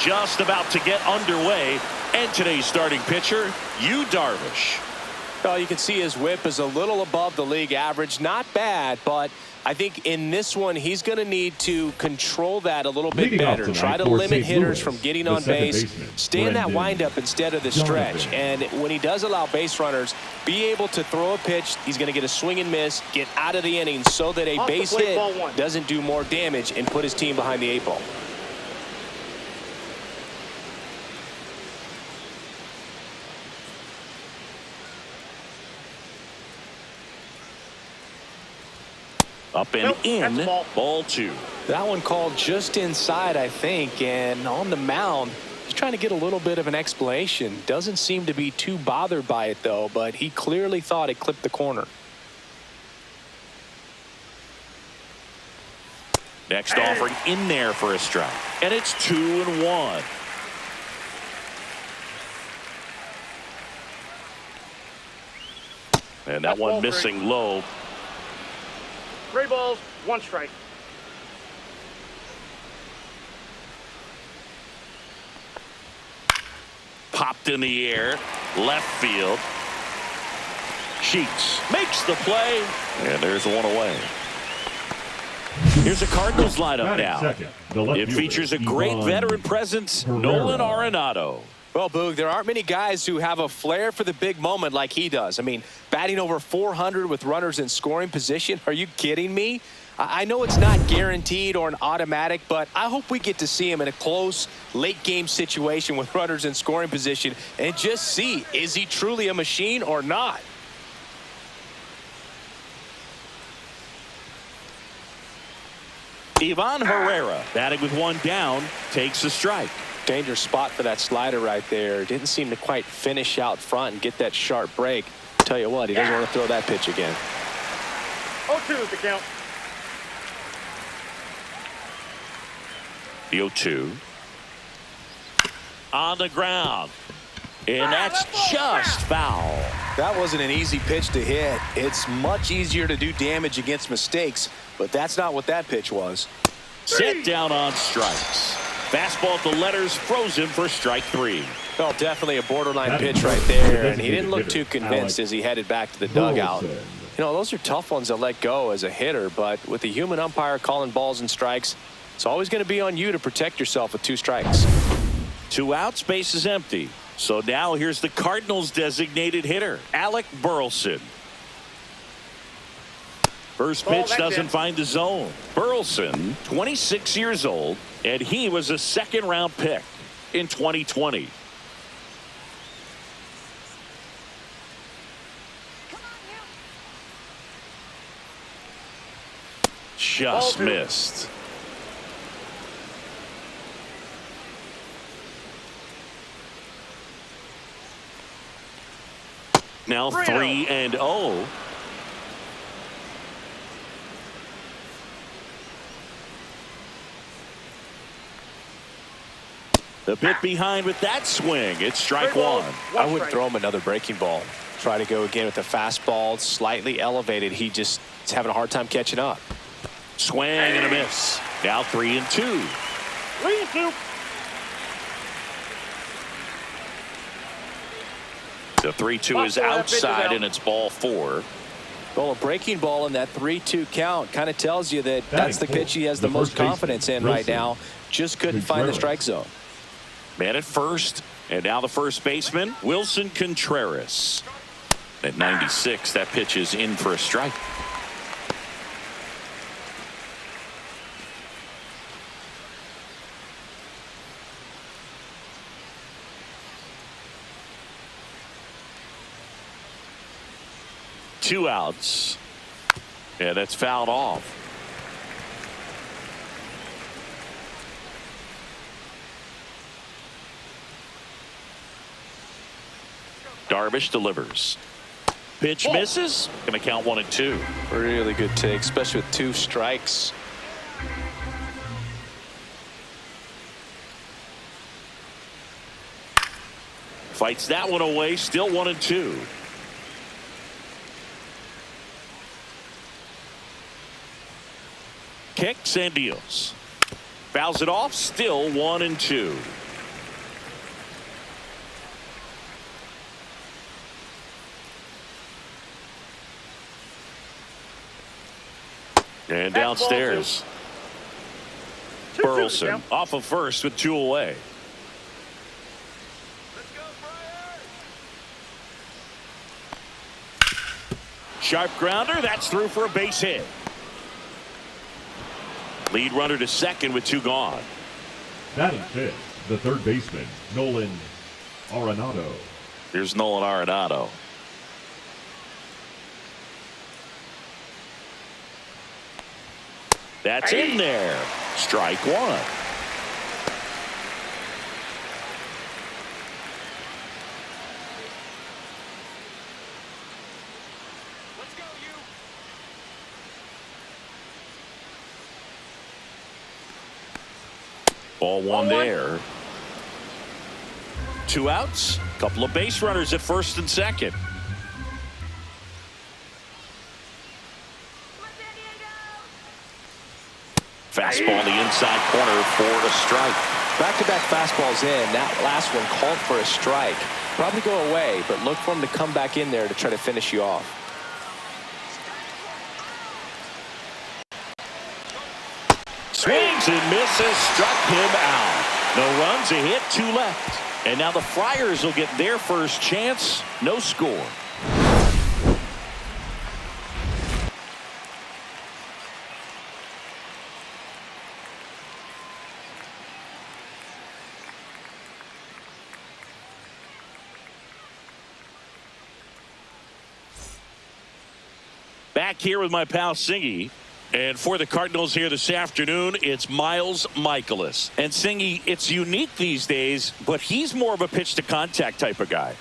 just about to get underway. And today's starting pitcher, Yu Darvish. Well, you can see his whip is a little above the league average. Not bad, but I think in this one, he's going to need to control that a little bit better. Try to limit hitters from getting on base. Stay in that windup instead of the stretch. And when he does allow base runners, be able to throw a pitch, he's going to get a swing and miss, get out of the inning so that a base hit doesn't do more damage and put his team behind the 8 ball. Up and in, ball 2. That one called just inside, I think, and on the mound, he's trying to get a little bit of an explanation. Doesn't seem to be too bothered by it, though, but he clearly thought it clipped the corner. Next offering in there for a strike, and it's 2-1. And that one missing low. 3 balls, 1 strike. Popped in the air, left field. Sheets makes the play, and there's one away. Here's a Cardinals lineup now. It features a great veteran presence, Nolan Arenado. Well, Boog, there aren't many guys who have a flair for the big moment like he does. I mean, batting over 400 with runners in scoring position. Are you kidding me? I know it's not guaranteed or an automatic, but I hope we get to see him in a close, late-game situation with runners in scoring position and just see, is he truly a machine or not? Ivan Herrera, batting with 1 down, takes a strike. Dangerous spot for that slider right there. Didn't seem to quite finish out front and get that sharp break. Tell you what, he doesn't want to throw that pitch again. 0-2 is the count. The 0-2. On the ground. And that's just foul. That wasn't an easy pitch to hit. It's much easier to do damage against mistakes, but that's not what that pitch was. Set down on strikes. Fastball at the letters, frozen for strike 3. Well, definitely a borderline pitch right there, and he didn't look too convinced as he headed back to the dugout. You know, those are tough ones to let go as a hitter, but with the human umpire calling balls and strikes, it's always going to be on you to protect yourself with 2 strikes. 2 outs, base is empty. So now here's the Cardinals designated hitter, Alec Burleson. First pitch doesn't find the zone. Burleson, 26 years old, and he was a 2nd-round pick in 2020. Just missed. Now 3-0. The pit behind with that swing. It's strike 1. I wouldn't throw him another breaking ball. Try to go again with the fastball, slightly elevated. He just is having a hard time catching up. Swing and a miss. Now 3-2. 3-2. The 3-2 is outside, and it's ball 4. Well, a breaking ball in that 3-2 count kind of tells you that that's the pitch he has the most confidence in right now. Just couldn't find the strike zone. Man at first, and now the first baseman, Wilson Contreras. At 96, that pitch is in for a strike. Two outs. Yeah, that's fouled off. Darvish delivers. Pitch misses. Going to count 1-2. Really good take, especially with 2 strikes. Fights that one away. Still 1-2. Kicks and deals. Fouls it off. Still 1-2. And That's ball downstairs. 2-2 the Burleson count. off of first with 2 away. Sharp grounder. That's through for a base hit. Lead runner to second with 2 gone. Batting fifth, the third baseman, Nolan Arenado. Here's Nolan Arenado. That's in there. Strike 1. Let's go, you. Ball 1 there. 2 outs. Couple of base runners at first and second. Fastball in the inside corner for a strike. Back-to-back fastballs in. That last one called for a strike. Probably go away, but look for him to come back in there to try to finish you off. Swings and misses. Struck him out. No runs, a hit, 2 left. And now the Friars will get their first chance. No score. Back here with my pal Singy. And for the Cardinals here this afternoon, it's Miles Michaelis. And Singy, it's unique these days, but he's more of a pitch-to-contact type of guy.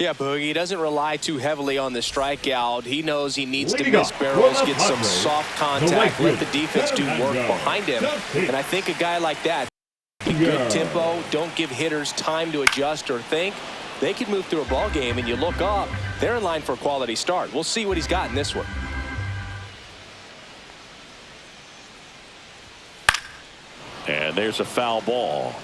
Yeah, Boogie, he doesn't rely too heavily on the strikeout. He knows he needs to Leading miss off, barrels, for the get some Padres, soft the contact, right let the field, defense do work Fernando behind him. Tatis. And I think a guy like that, good tempo, don't give hitters time to adjust or think. They could move through a ball game, and you look up, they're in line for a quality start. We'll see what he's got in this one. And there's a foul ball.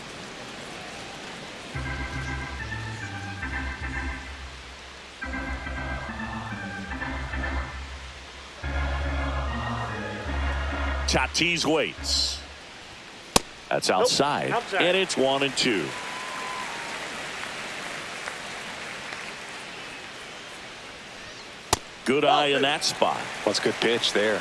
Tatis waits. That's outside. Outside. And it's 1-2. Good eye in that spot. What's a good pitch there.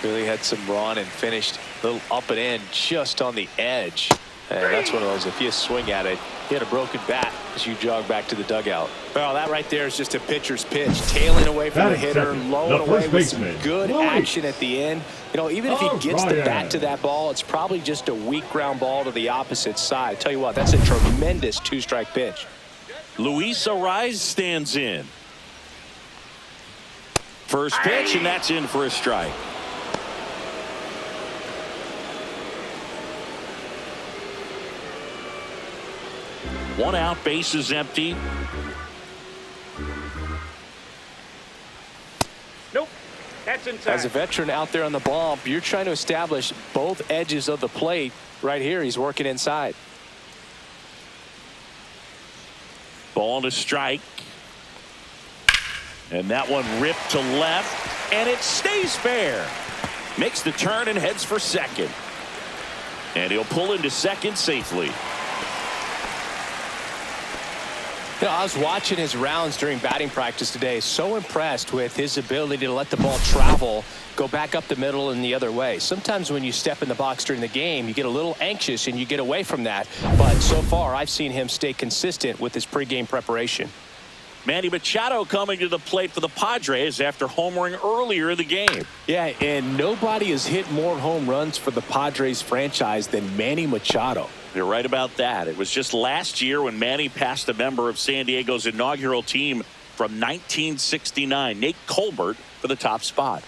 Really had some run and finished a little up and in just on the edge. And that's one of those, if you swing at it, you had a broken bat as you jog back to the dugout. Well, that right there is just a pitcher's pitch. Tailing away from the hitter, lowing away with some good action at the end. You know, even if he gets the bat to that ball, it's probably just a weak ground ball to the opposite side. Tell you what, that's a tremendous 2-strike pitch. Luis Ariz stands in. First pitch, and that's in for a strike. One out, base is empty. Nope. That's inside. As a veteran out there on the bump, you're trying to establish both edges of the plate. Right here, he's working inside. Ball to strike. And that one ripped to left, and it stays fair. Makes the turn and heads for second. And he'll pull into second safely. You know, I was watching his rounds during batting practice today. So impressed with his ability to let the ball travel, go back up the middle and the other way. Sometimes when you step in the box during the game, you get a little anxious and you get away from that. But so far, I've seen him stay consistent with his pregame preparation. Manny Machado coming to the plate for the Padres after homering earlier in the game. Yeah, and nobody has hit more home runs for the Padres franchise than Manny Machado. You're right about that. It was just last year when Manny passed a member of San Diego's inaugural team from 1969, Nate Colbert, for the top spot.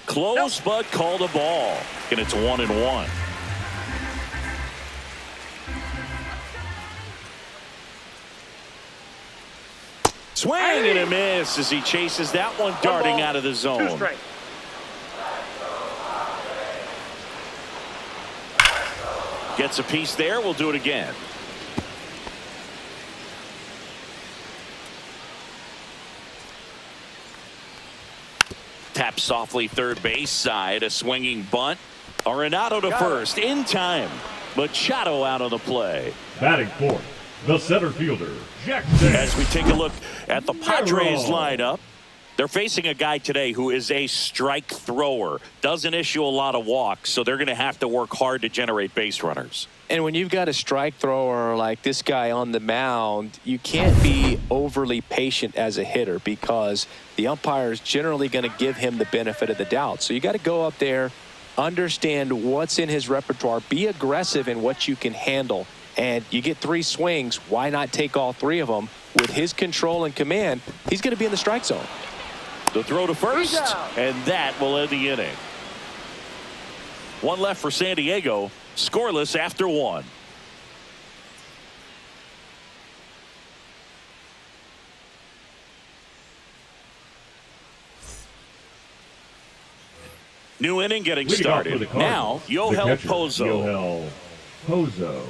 Close, but called a ball. And it's 1-1. Swing and a miss as he chases that one darting out of the zone. 2 strikes. Gets a piece there. We'll do it again. Taps softly third base side. A swinging bunt. Arenado to first in time. Machado out of the play. Batting fourth, the center fielder, Jackson. As we take a look at the Padres lineup, they're facing a guy today who is a strike thrower. Doesn't issue a lot of walks, so they're going to have to work hard to generate base runners. And when you've got a strike thrower like this guy on the mound, you can't be overly patient as a hitter because the umpire is generally going to give him the benefit of the doubt. So you got to go up there, understand what's in his repertoire, be aggressive in what you can handle. And you get 3 swings, why not take all 3 of them? With his control and command, he's going to be in the strike zone. The throw to first, and that will end the inning. 1 left for San Diego, scoreless after 1. New inning getting started. Now, Yohel Pozo. Yohel Pozo.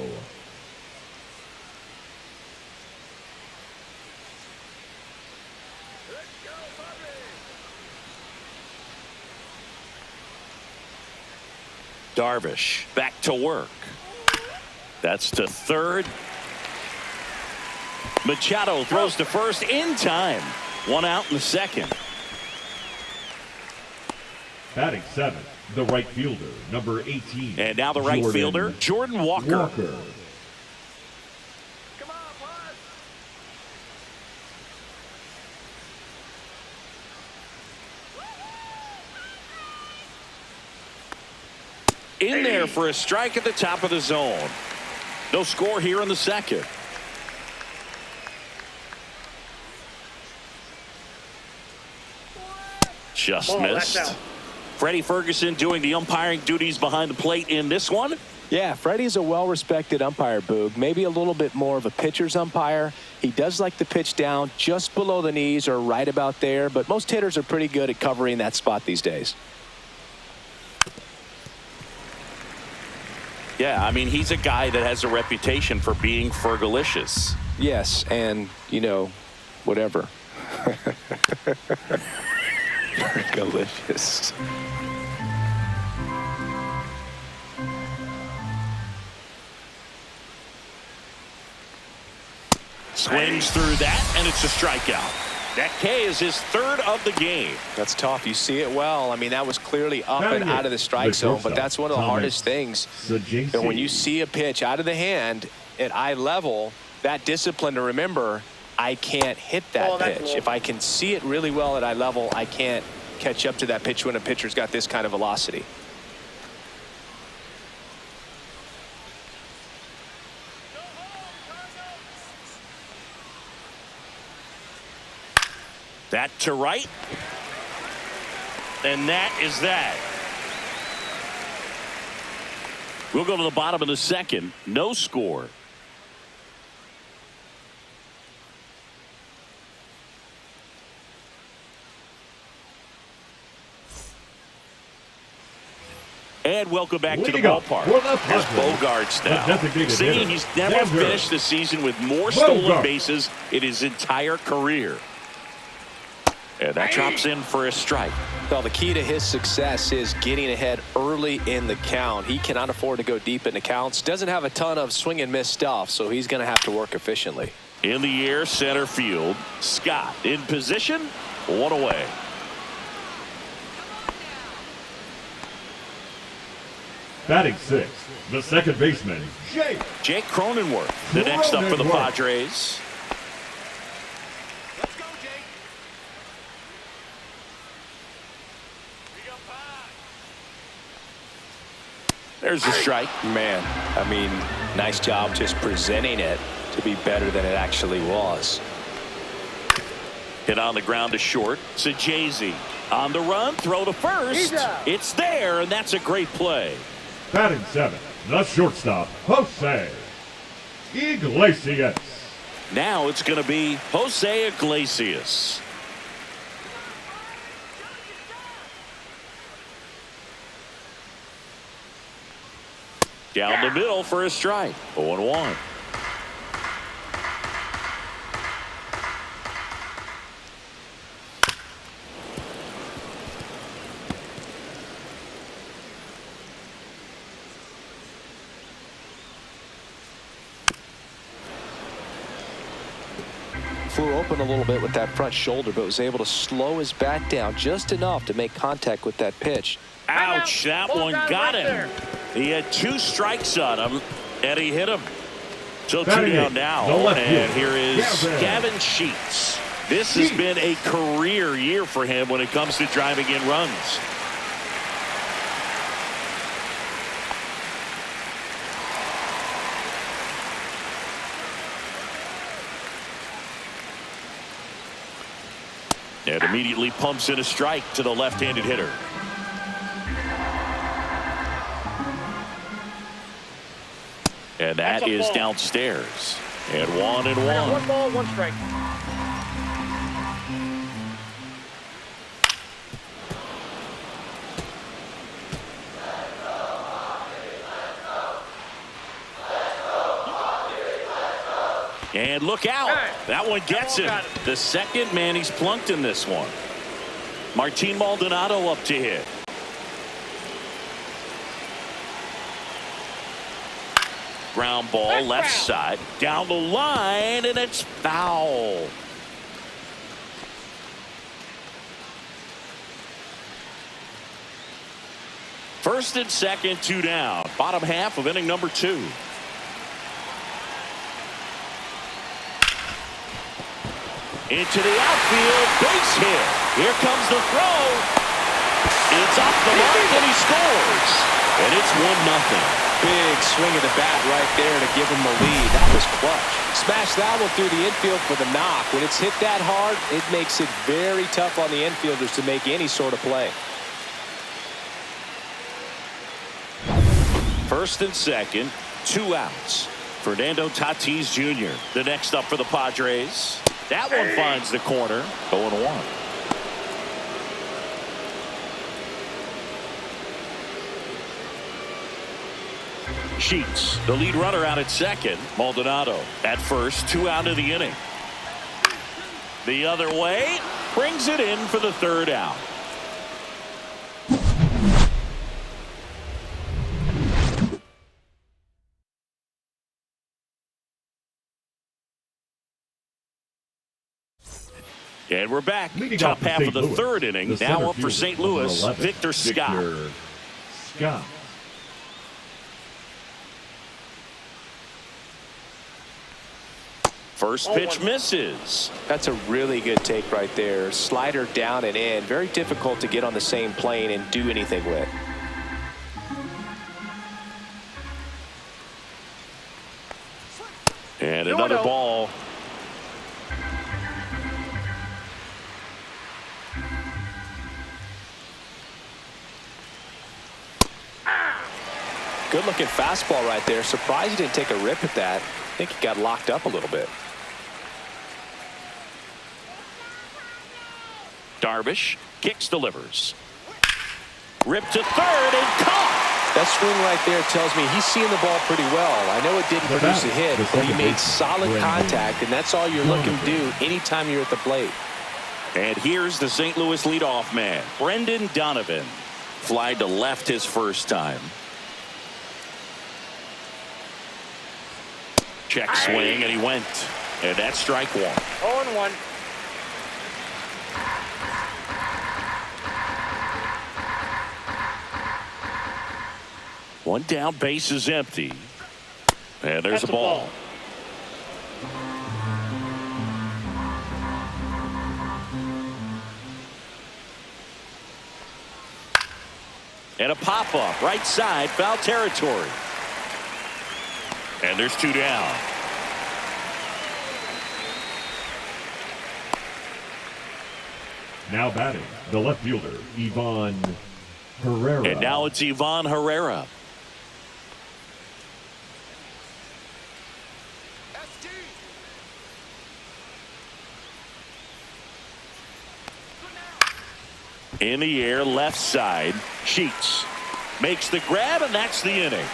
Darvish back to work. That's to third. Machado throws to first in time. 1 out in the second. Batting seventh, the right fielder, number 18. And now the right fielder, Jordan Walker. In there for a strike at the top of the zone. No score here in the second. Just missed. Freddie Ferguson doing the umpiring duties behind the plate in this one. Yeah, Freddie's a well-respected umpire, Boog. Maybe a little bit more of a pitcher's umpire. He does like to pitch down just below the knees or right about there, but most hitters are pretty good at covering that spot these days. Yeah, I mean, he's a guy that has a reputation for being Fergalicious. Yes, and, you know, whatever. Fergalicious. Swings through that, and it's a strikeout. That K is his 3rd of the game. That's tough. You see it well. I mean, that was clearly up and out of the strike zone, but that's one of the hardest things. And when you see a pitch out of the hand at eye level, that discipline to remember, I can't hit that pitch. If I can see it really well at eye level, I can't catch up to that pitch when a pitcher's got this kind of velocity. That to right. And that is that. We'll go to the bottom of the second. No score. And welcome back to the ballpark. Here's Bogarts now. Saying he's never finished the season with more stolen bases in his entire career. And that drops in for a strike. Well, the key to his success is getting ahead early in the count. He cannot afford to go deep in the counts. Doesn't have a ton of swing and miss stuff, so he's going to have to work efficiently. In the air, center field. Scott in position. 1 away. Batting 6th, the second baseman, Jake Cronenworth, the next up for the Padres. There's a strike. Man, I mean, nice job just presenting it to be better than it actually was. Hit on the ground to short. Sajazi on the run, throw to first. It's there, and that's a great play. Batting 7th, the shortstop, Jose Iglesias. Now it's going to be Jose Iglesias. Down the middle for a strike. 0-1. flew open a little bit with that front shoulder, but was able to slow his bat down just enough to make contact with that pitch. Ouch, that one got him. He had 2 strikes on him, and he hit him. So 2 down now, and here is Gavin Sheets. This has been a career year for him when it comes to driving in runs. And immediately pumps in a strike to the left-handed hitter. And that is downstairs. And 1-1. 1 ball, 1 strike. And look out. That one gets him. The second man he's plunked in this one. Martin Maldonado up to hit. Ground ball left side. Down the line, and it's foul. First and second, 2 down. Bottom half of inning number 2. Into the outfield, base hit. Here comes the throw. It's off the mark, and he scores. And it's 1-0. Big swing of the bat right there to give him the lead. That was clutch. Smash that one through the infield for the knock. When it's hit that hard, it makes it very tough on the infielders to make any sort of play. First and second, 2 outs. Fernando Tatis Jr. the next up for the Padres. That one finds the corner. 0-1. Sheets, the lead runner, out at second. Maldonado at first, 2 out of the inning. The other way, brings it in for the 3rd out. And we're back. Top half of the 3rd inning. Now up for St. Louis, Victor Scott. First pitch misses. That's a really good take right there. Slider down and in. Very difficult to get on the same plane and do anything with. And another ball. Good looking fastball right there. Surprised he didn't take a rip at that. I think he got locked up a little bit. Darvish kicks, delivers. Rip to third and caught. That swing right there tells me he's seeing the ball pretty well. I know it didn't produce a hit, but he made solid contact, and that's all you're looking to do anytime you're at the plate. And here's the St. Louis leadoff man, Brendan Donovan. Fly to left his first time. Check swing, and he went. And that's strike 1. 0-1. One down, base is empty. And there's a ball. And a pop-up, right side, foul territory. And there's 2 down. Now batting, the left fielder, Ivan Herrera. And now it's Ivan Herrera. In the air, left side. Sheets makes the grab, and that's the inning.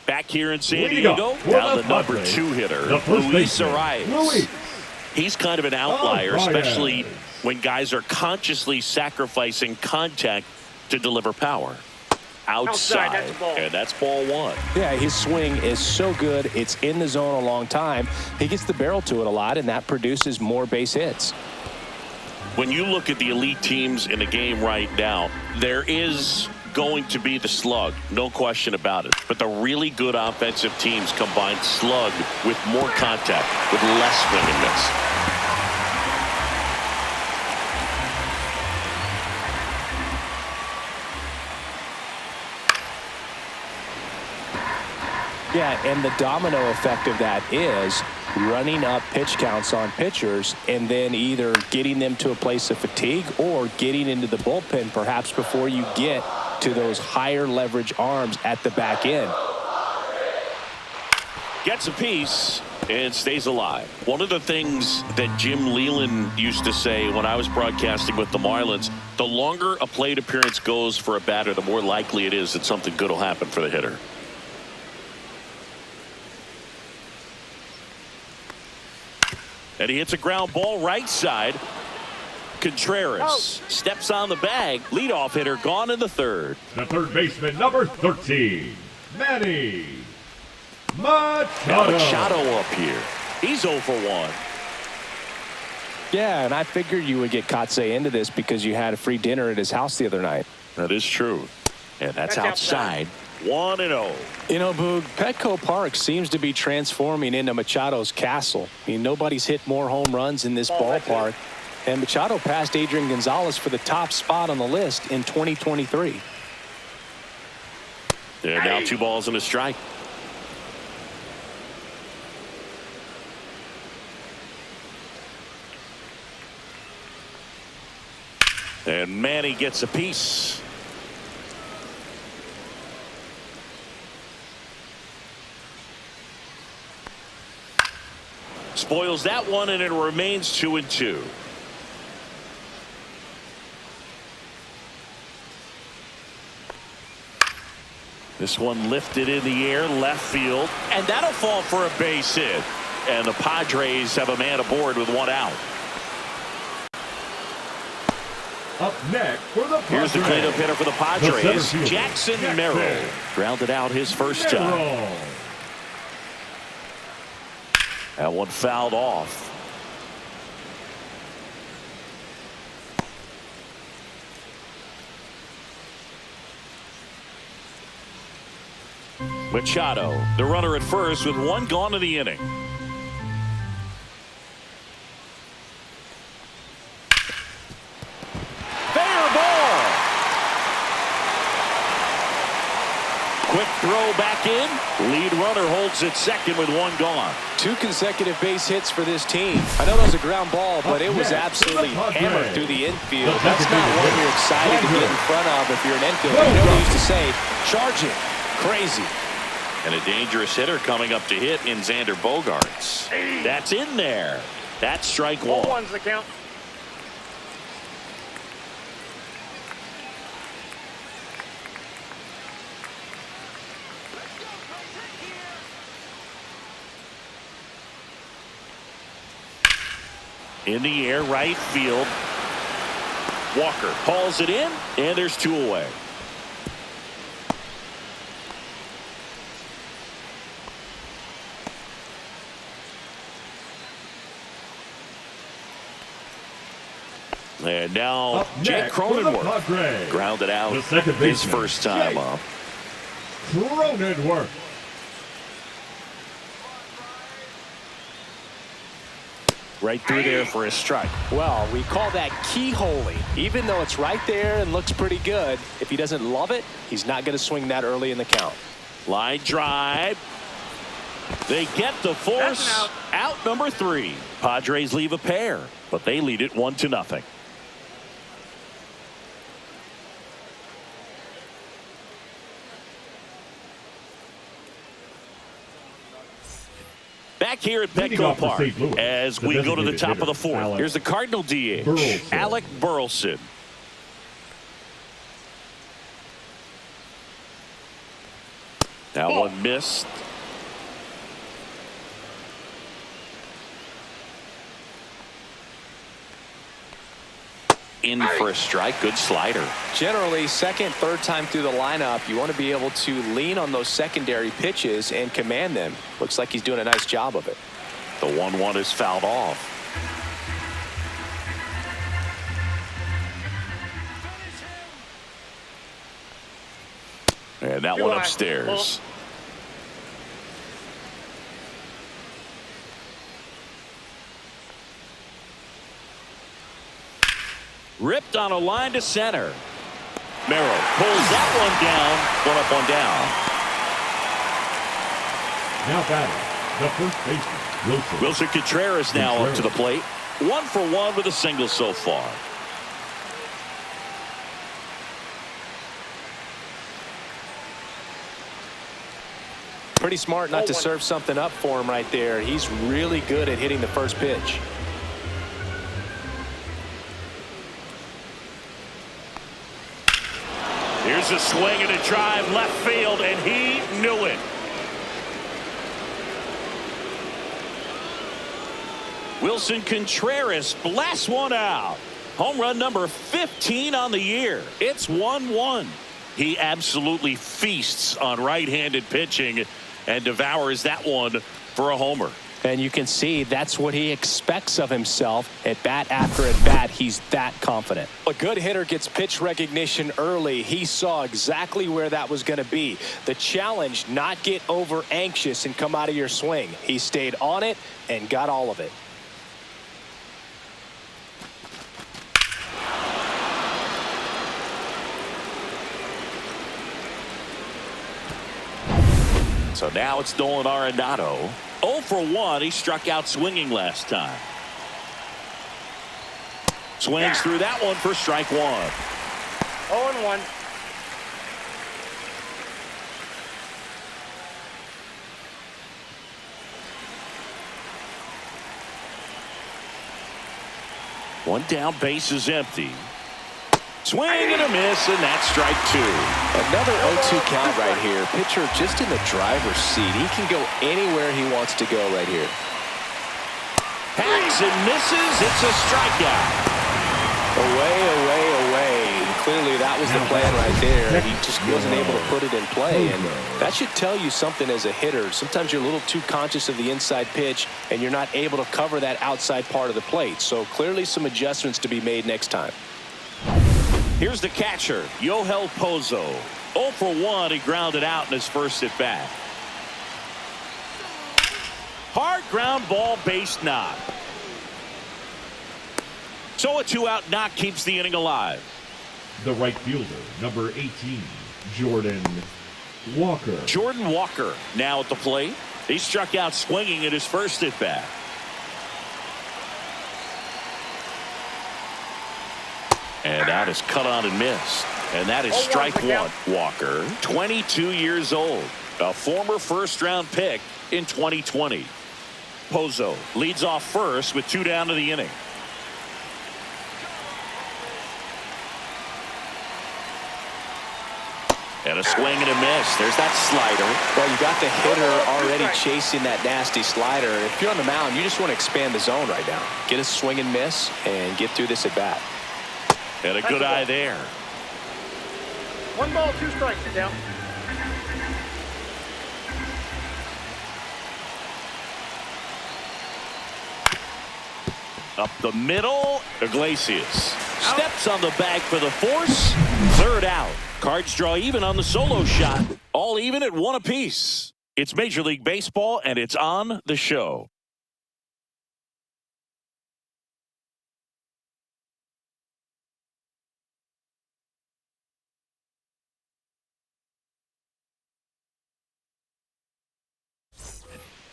Back here in San Diego, now the number 2 hitter, Louis Cardinals. He's kind of an outlier, especially when guys are consciously sacrificing contact to deliver power. Outside, that's ball. and that's ball one. Yeah, his swing is so good. It's in the zone a long time. He gets the barrel to it a lot, and that produces more base hits. When you look at the elite teams in the game right now, there is going to be the slug, no question about it. But the really good offensive teams combine slug with more contact, with less swing and miss. Yeah, and the domino effect of that is running up pitch counts on pitchers and then either getting them to a place of fatigue or getting into the bullpen perhaps before you get to those higher leverage arms at the back end. Gets a piece and stays alive. One of the things that Jim Leland used to say when I was broadcasting with the Marlins, the longer a plate appearance goes for a batter, the more likely it is that something good will happen for the hitter. And he hits a ground ball right side. Contreras steps on the bag. Leadoff hitter gone in the third. The third baseman, number 13, Manny Now Machado. Machado up here. He's 0 for 1. Yeah, and I figured you would get Kotsay into this because you had a free dinner at his house the other night. That is true. And that's outside. 1-0. You know, Boog, Petco Park seems to be transforming into Machado's castle. I mean, nobody's hit more home runs in this ballpark. And Machado passed Adrian Gonzalez for the top spot on the list in 2023. And now 2 balls and a strike. And Manny gets a piece. Spoils that one, and it remains 2-2. This one lifted in the air, left field, and that'll fall for a base hit. And the Padres have a man aboard with 1 out. Up next for the Padres. Here's the cleanup hitter for the Padres, fielder, Jackson Merrill. Grounded out his first time. That one fouled off. Machado, the runner at first with 1 gone in the inning. Fair ball. Quick throw back in. Lead runner holds at second with 1 gone. 2 consecutive base hits for this team. I know that was a ground ball, but it was absolutely hammered through the infield. That's not one you're excited to get in front of if you're an infielder. You know what they used to say, charge it. Crazy. And a dangerous hitter coming up to hit in Xander Bogaerts. That's in there. That's strike 1. 1's the count. In the air, right field. Walker hauls it in, and there's 2 away. And now Jake Cronenworth grounded out his first time up. Cronenworth. Right through there for a strike. Well, we call that keyholing. Even though it's right there and looks pretty good, if he doesn't love it, he's not going to swing that early in the count. Line drive. They get the force. Out number 3. Padres leave a pair, but they lead it 1-0. Back here at Petco Park as we go to the top of the 4th. Here's the Cardinal DH, Alec Burleson. That one missed. in for a strike. Good slider. Generally, second, third time through the lineup, you want to be able to lean on those secondary pitches and command them. Looks like he's doing a nice job of it. The 1-1 is fouled off. And that one upstairs. Ripped on a line to center. Merrill pulls that one down. One up, one down. Now batting, the first baseman, Wilson Contreras now up to the plate. 1 for 1 with a single so far. Pretty smart not to serve something up for him right there. He's really good at hitting the first pitch. Here's a swing and a drive left field, and he knew it. Wilson Contreras blasts one out. Home run number 15 on the year. It's 1-1. He absolutely feasts on right-handed pitching and devours that one for a homer. And you can see that's what he expects of himself. At bat after at bat, he's that confident. A good hitter gets pitch recognition early. He saw exactly where that was going to be. The challenge, not get over anxious and come out of your swing. He stayed on it and got all of it. So now it's Nolan Arenado. 0 for 1. He struck out swinging last time. Swings through that one for strike 1. 0-1. One down, base is empty. Swing and a miss, and that's strike 2. Another 0-2 count right here. Pitcher just in the driver's seat. He can go anywhere he wants to go right here. Hacks and misses. It's a strikeout. Away, away, away. Clearly that was the plan right there. He just wasn't able to put it in play, and that should tell you something as a hitter. Sometimes you're a little too conscious of the inside pitch, and you're not able to cover that outside part of the plate. So clearly some adjustments to be made next time. Here's the catcher, Yoel Pozo. 0 for 1. He grounded out in his first at bat. Hard ground ball, base knock. So a 2-out knock keeps the inning alive. The right fielder, number 18, Jordan Walker. Jordan Walker now at the plate. He struck out swinging in his first at bat. And that is cut on and missed. And that is strike 1. Walker, 22 years old, a former first-round pick in 2020. Pozo leads off first with 2 down to the inning. And a swing and a miss. There's that slider. Well, you got the hitter already chasing that nasty slider. If you're on the mound, you just want to expand the zone right now. Get a swing and miss and get through this at bat. And a good eye there. 1 ball, 2 strikes. Sit down. Up the middle, Iglesias steps on the bag for the force. 3rd out. Cards draw even on the solo shot. All even at 1 apiece. It's Major League Baseball, and it's on the show.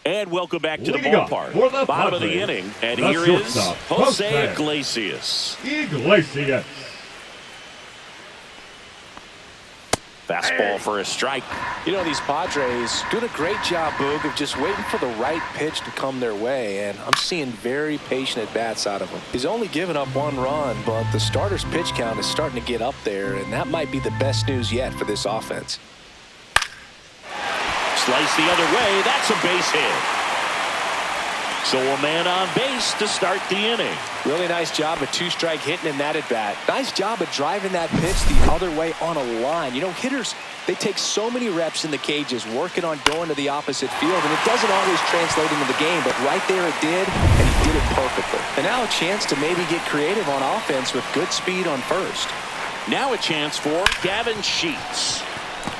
And welcome back to the ballpark. Bottom of the inning. And here is Jose Iglesias. Fastball for a strike. You know, these Padres doing a great job, Boog, of just waiting for the right pitch to come their way, and I'm seeing very patient at-bats out of him. He's only given up 1 run, but the starter's pitch count is starting to get up there, and that might be the best news yet for this offense. Slice the other way. That's a base hit. So a man on base to start the inning. Really nice job of two-strike hitting in that at-bat. Nice job of driving that pitch the other way on a line. You know, hitters, they take so many reps in the cages working on going to the opposite field, and it doesn't always translate into the game, but right there it did, and he did it perfectly. And now a chance to maybe get creative on offense with good speed on first. Now a chance for Gavin Sheets.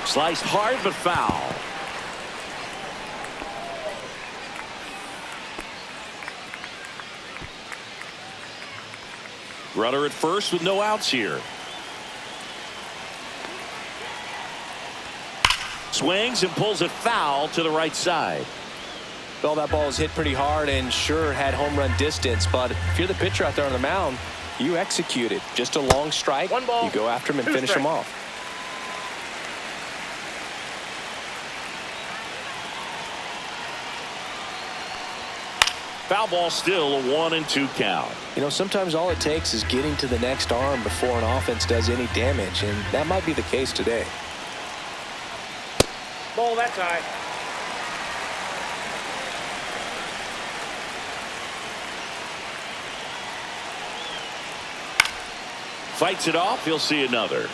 Sliced hard but foul. Runner at first with no outs here. Swings and pulls it foul to the right side. Well, that ball was hit pretty hard and sure had home run distance, but if you're the pitcher out there on the mound, you execute it. Just a long strike. One ball, you go after him and finish him off. Foul ball, still a 1-2 count. You know, sometimes all it takes is getting to the next arm before an offense does any damage, and that might be the case today. Ball, that's high. Fights it off. He'll see another.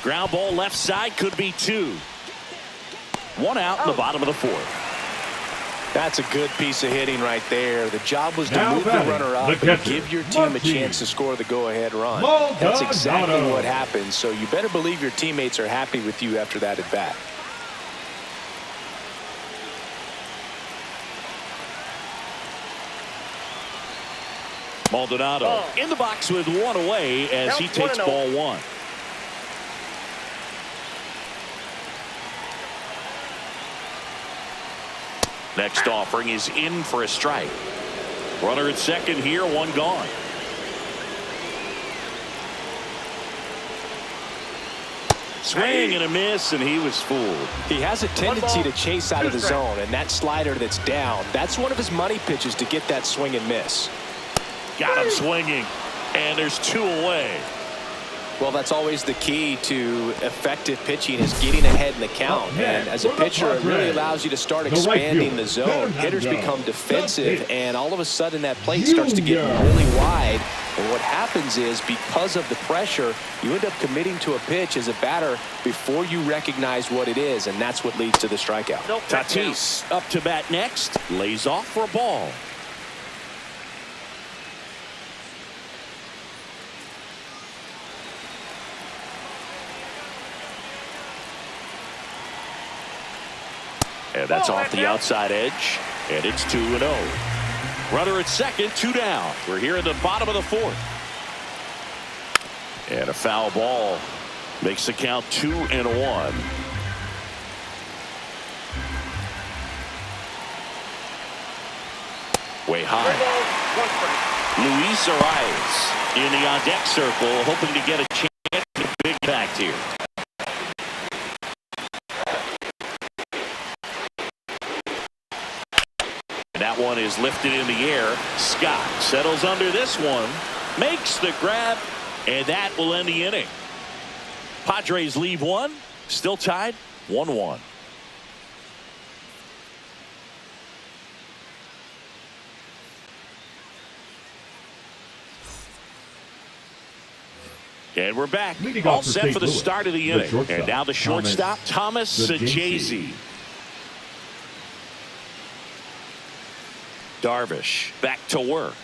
Ground ball left side, could be 2. 1 out in the bottom of the 4th. That's a good piece of hitting right there. The job was to Now move the runner up and give your team a Martin. chance to score the go-ahead run. Well That's done, exactly Otto. what happened, so you better believe your teammates are happy with you after that at bat. Maldonado in the box with 1 away as he takes ball 1. Next offering is in for a strike. Runner at second here, 1 gone. Swing and a miss, and he was fooled. He has a tendency to chase out of the zone, and that slider that's down, that's one of his money pitches to get that swing and miss. Got him swinging, and there's 2 away. Well, that's always the key to effective pitching, is getting ahead in the count. And as a pitcher, it really allows you to start expanding the zone. Hitters become defensive, and all of a sudden that plate starts to get really wide. And what happens is, because of the pressure, you end up committing to a pitch as a batter before you recognize what it is, and that's what leads to the strikeout. Tatis up to bat next, lays off for a ball. And that's off the outside edge, and it's 2-0. Runner at second, 2 down. We're here at the bottom of the 4th. And a foul ball makes the count 2-1. Way high. Luis Arias in the on-deck circle, hoping to get a chance to big impact here. And that one is lifted in the air. Scott settles under this one, makes the grab, and that will end the inning. Padres leave 1, still tied 1-1. And we're back, all set for the start of the inning. And now the shortstop, Thomas Sajazi. Darvish back to work.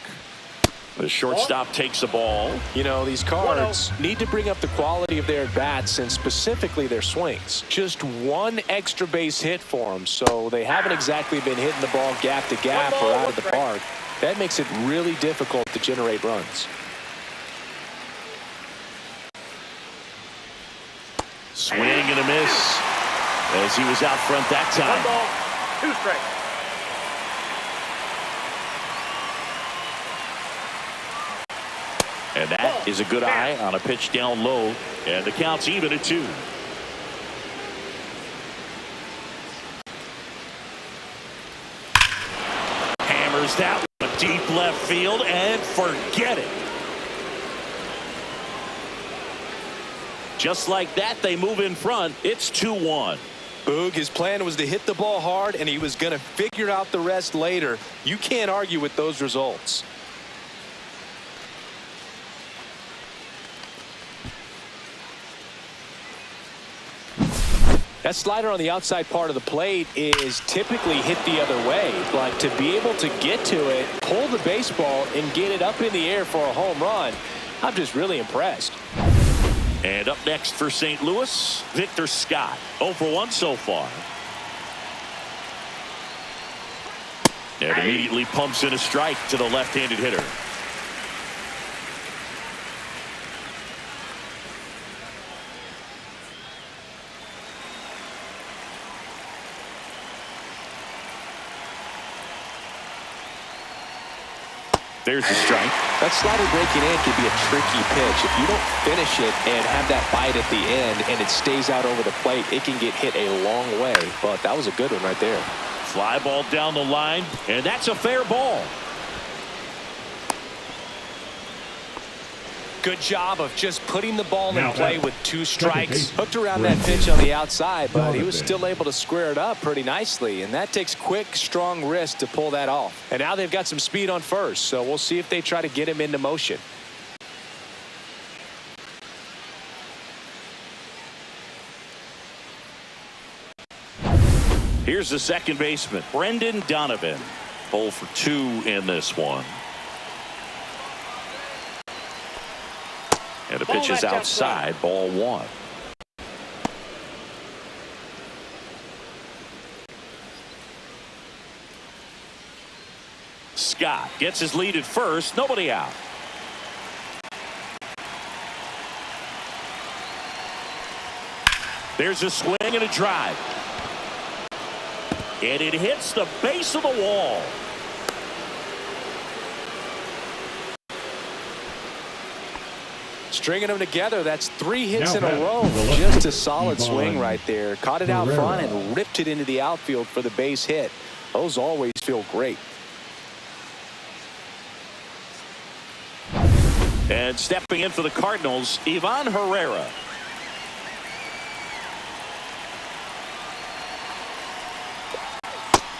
The shortstop takes the ball. You know, these cards need to bring up the quality of their bats and specifically their swings. Just 1 extra base hit for them, so they haven't exactly been hitting the ball gap to gap or out of the park. That makes it really difficult to generate runs. Swing and a miss as he was out front that time. 1 ball, 2 strikes. And that is a good eye on a pitch down low, and the count's even at 2. Hammers that one deep left field and forget it. Just like that, they move in front. It's 2-1. Boog, his plan was to hit the ball hard, and he was going to figure out the rest later. You can't argue with those results. That slider on the outside part of the plate is typically hit the other way, but to be able to get to it, pull the baseball, and get it up in the air for a home run, I'm just really impressed. And up next for St. Louis, Victor Scott. 0 for 1 so far. And immediately pumps in a strike to the left-handed hitter. There's the strike. That slider breaking in can be a tricky pitch. If you don't finish it and have that bite at the end and it stays out over the plate, it can get hit a long way. But that was a good one right there. Fly ball down the line, and that's a fair ball. Good job of just putting the ball in play with 2 strikes. Base, Hooked around that pitch on the outside, but he was still able to square it up pretty nicely. And that takes quick, strong wrist to pull that off. And now they've got some speed on first, so we'll see if they try to get him into motion. Here's the second baseman, Brendan Donovan. 0 for 2 in this one. And the pitch is outside, ball 1. Scott gets his lead at first, nobody out. There's a swing and a drive. And it hits the base of the wall. Stringing them together, that's 3 hits in a row. Just a solid swing right there. Caught it out front and ripped it into the outfield for the base hit. Those always feel great. And stepping in for the Cardinals, Ivan Herrera.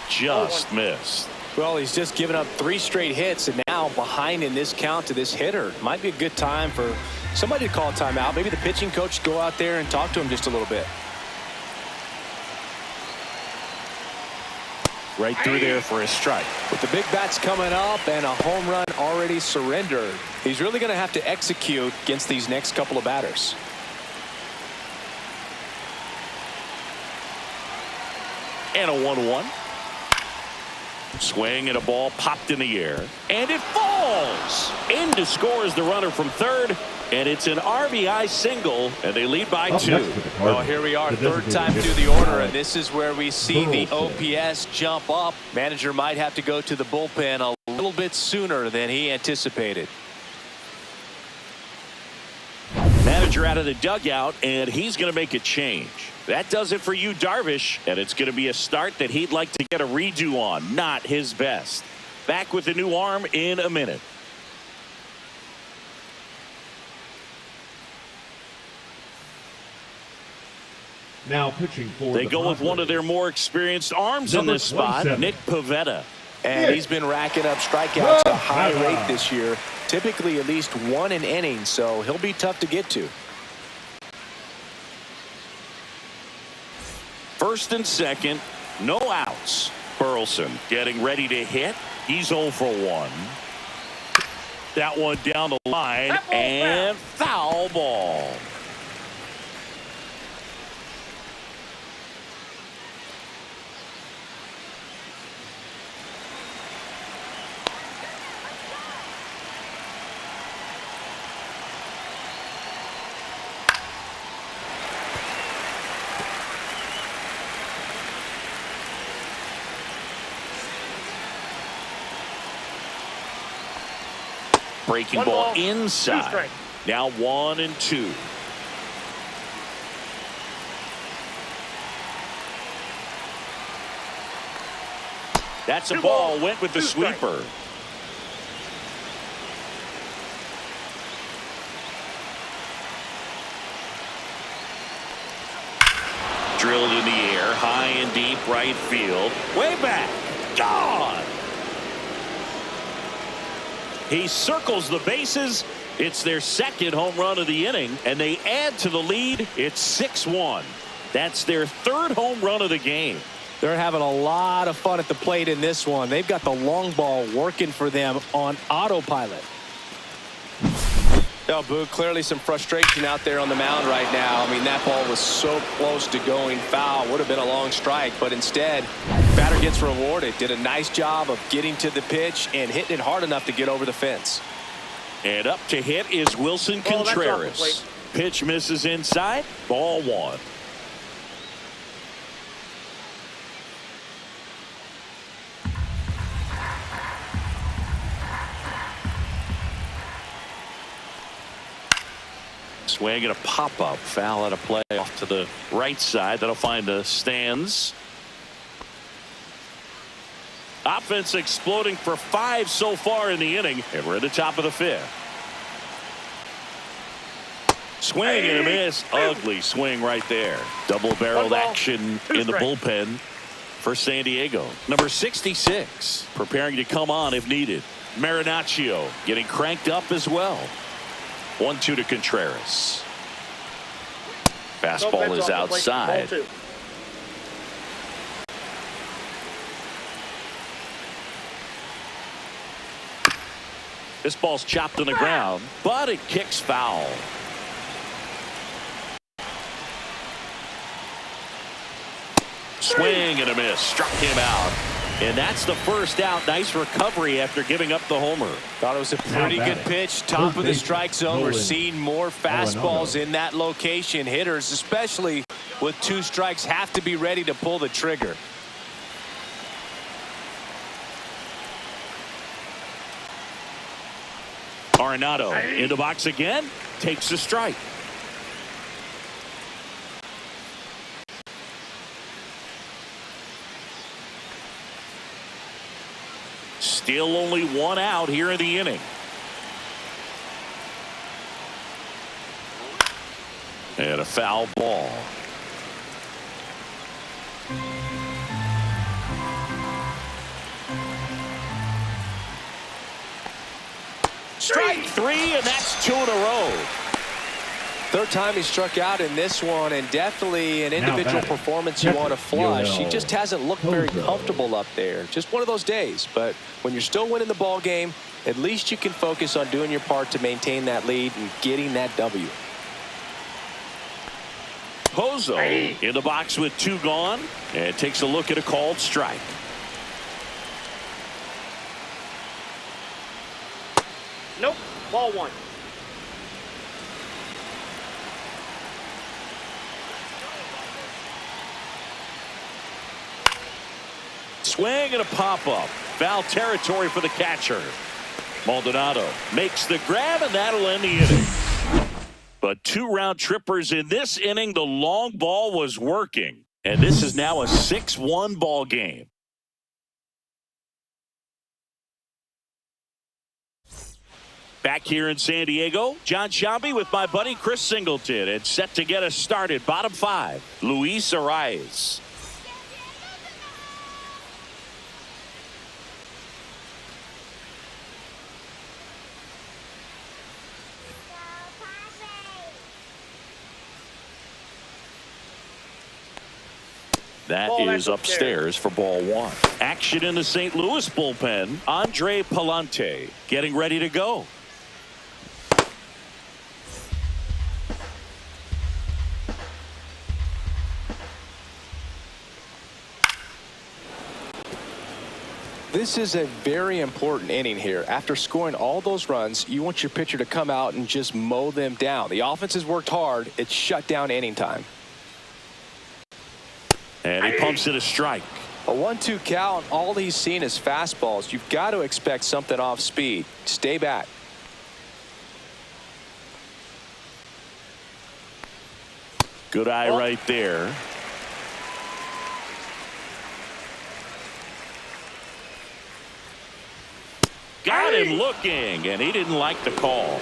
Just missed. Well, he's just given up 3 straight hits, and now behind in this count to this hitter. Might be a good time for somebody to call a timeout. Maybe the pitching coach go out there and talk to him just a little bit. Right through there for a strike. With the big bats coming up and a home run already surrendered, he's really going to have to execute against these next couple of batters. And a 1-1. Swing and a ball popped in the air. And it falls. In to score is the runner from third. And it's an RBI single. And they lead by 2. Well, here we are, third time through the order. And this is where we see the OPS jump up. Manager might have to go to the bullpen a little bit sooner than he anticipated. Manager out of the dugout, and he's going to make a change. That does it for you, Darvish, and it's going to be a start that he'd like to get a redo on. Not his best. Back with the new arm in a minute. Now pitching for they go with one of their more experienced arms in this spot, Nick Pivetta. And he's been racking up strikeouts at a high rate this year. Typically at least 1 an inning, so he'll be tough to get to. First and second, no outs. Burleson getting ready to hit. He's 0 for 1. That one down the line and foul ball. Breaking ball inside. Now 1-2. That's a ball. Went with the sweeper. drilled in the air, high and deep right field. Way back. Gone. He circles the bases. It's their second home run of the inning, and they add to the lead. It's 6-1. That's their third home run of the game. They're having a lot of fun at the plate in this one. They've got the long ball working for them on autopilot. Now, Boo, clearly some frustration out there on the mound right now. I mean, that ball was so close to going foul. Would have been a long strike, but instead, batter gets rewarded. Did a nice job of getting to the pitch and hitting it hard enough to get over the fence. And up to hit is Wilson Contreras. Pitch misses inside. Ball one. Swing and a pop-up. Foul out of play off to the right side. That'll find the stands. Offense exploding for 5 so far in the inning. And we're at the top of the 5th. Swing and a miss. Ugly swing right there. Double-barreled action in the bullpen for San Diego. Number 66 preparing to come on if needed. Marinaccio getting cranked up as well. 1-2 to Contreras. Fastball is outside. This ball's chopped on the ground, but it kicks foul. Swing and a miss. Struck him out. And that's the first out. Nice recovery after giving up the homer. Thought it was a pretty good pitch. Top of the strike zone. We're seeing more fastballs in that location. Hitters, especially with 2 strikes, have to be ready to pull the trigger. Arenado in the box again. Takes a strike. Still only 1 out here in the inning. And a foul ball. Strike 3, and that's 2 in a row. Third time he struck out in this one, and definitely an individual performance you want to flush. He just hasn't looked very comfortable up there. Just one of those days. But when you're still winning the ball game, at least you can focus on doing your part to maintain that lead and getting that W. Pozo in the box with 2 gone, and takes a look at a called strike. Nope. Ball 1. Swing and a pop-up. Foul territory for the catcher. Maldonado makes the grab, and that'll end the inning. But 2 round trippers in this inning. The long ball was working. And this is now a 6-1 ball game. Back here in San Diego, John Shambi with my buddy Chris Singleton. And set to get us started. Bottom 5, Luis Arias. That is upstairs for ball 1. Action in the St. Louis bullpen. Andre Palante getting ready to go. This is a very important inning here. After scoring all those runs, you want your pitcher to come out and just mow them down. The offense has worked hard. It's shut down inning time. And he pumps it a strike. A 1-2 count. All he's seen is fastballs. You've got to expect something off speed. Stay back. Good eye right there. Got him looking, and he didn't like the call.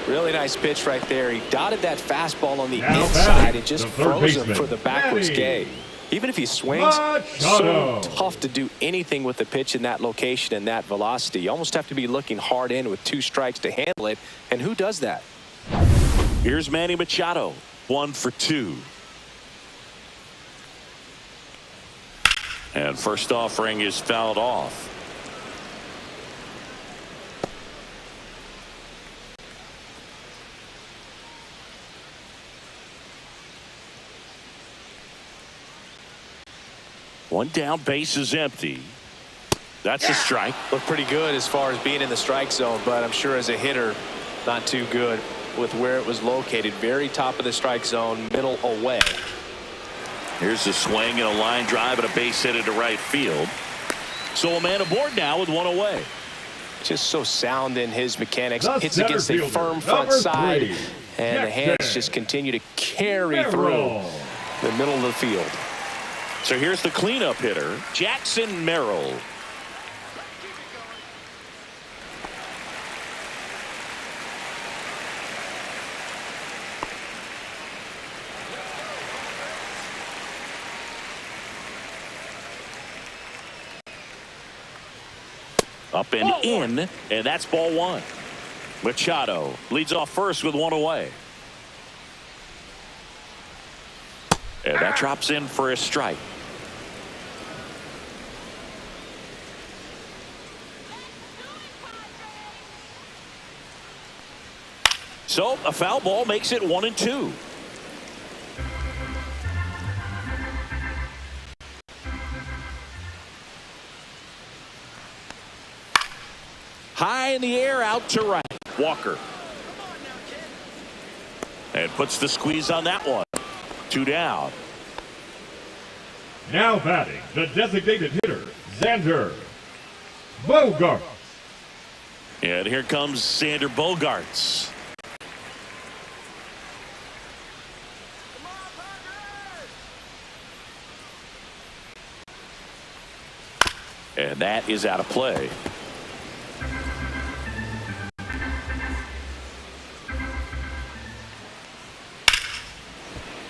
Really nice pitch right there. He dotted that fastball on the inside. It just froze him for the backwards K. Even if he swings, so tough to do anything with the pitch in that location and that velocity. You almost have to be looking hard in with 2 strikes to handle it. And who does that? Here's Manny Machado, 1 for 2. And first offering is fouled off. One down, base is empty. That's a strike. Looked pretty good as far as being in the strike zone, but I'm sure as a hitter, not too good with where it was located. Very top of the strike zone, middle away. Here's a swing and a line drive and a base hit into right field. So a man aboard now with 1 away. Just so sound in his mechanics. Hits against a firm front side, and the hands just continue to carry through the middle of the field. So here's the cleanup hitter, Jackson Merrill. Up and in, and that's ball 1. Machado leads off first with 1 away. And that drops in for a strike. So a foul ball makes it 1-2. High in the air, out to right. Walker. And puts the squeeze on that one. 2 down. Now batting, the designated hitter, Xander Bogaerts. And here comes Xander Bogaerts. And that is out of play.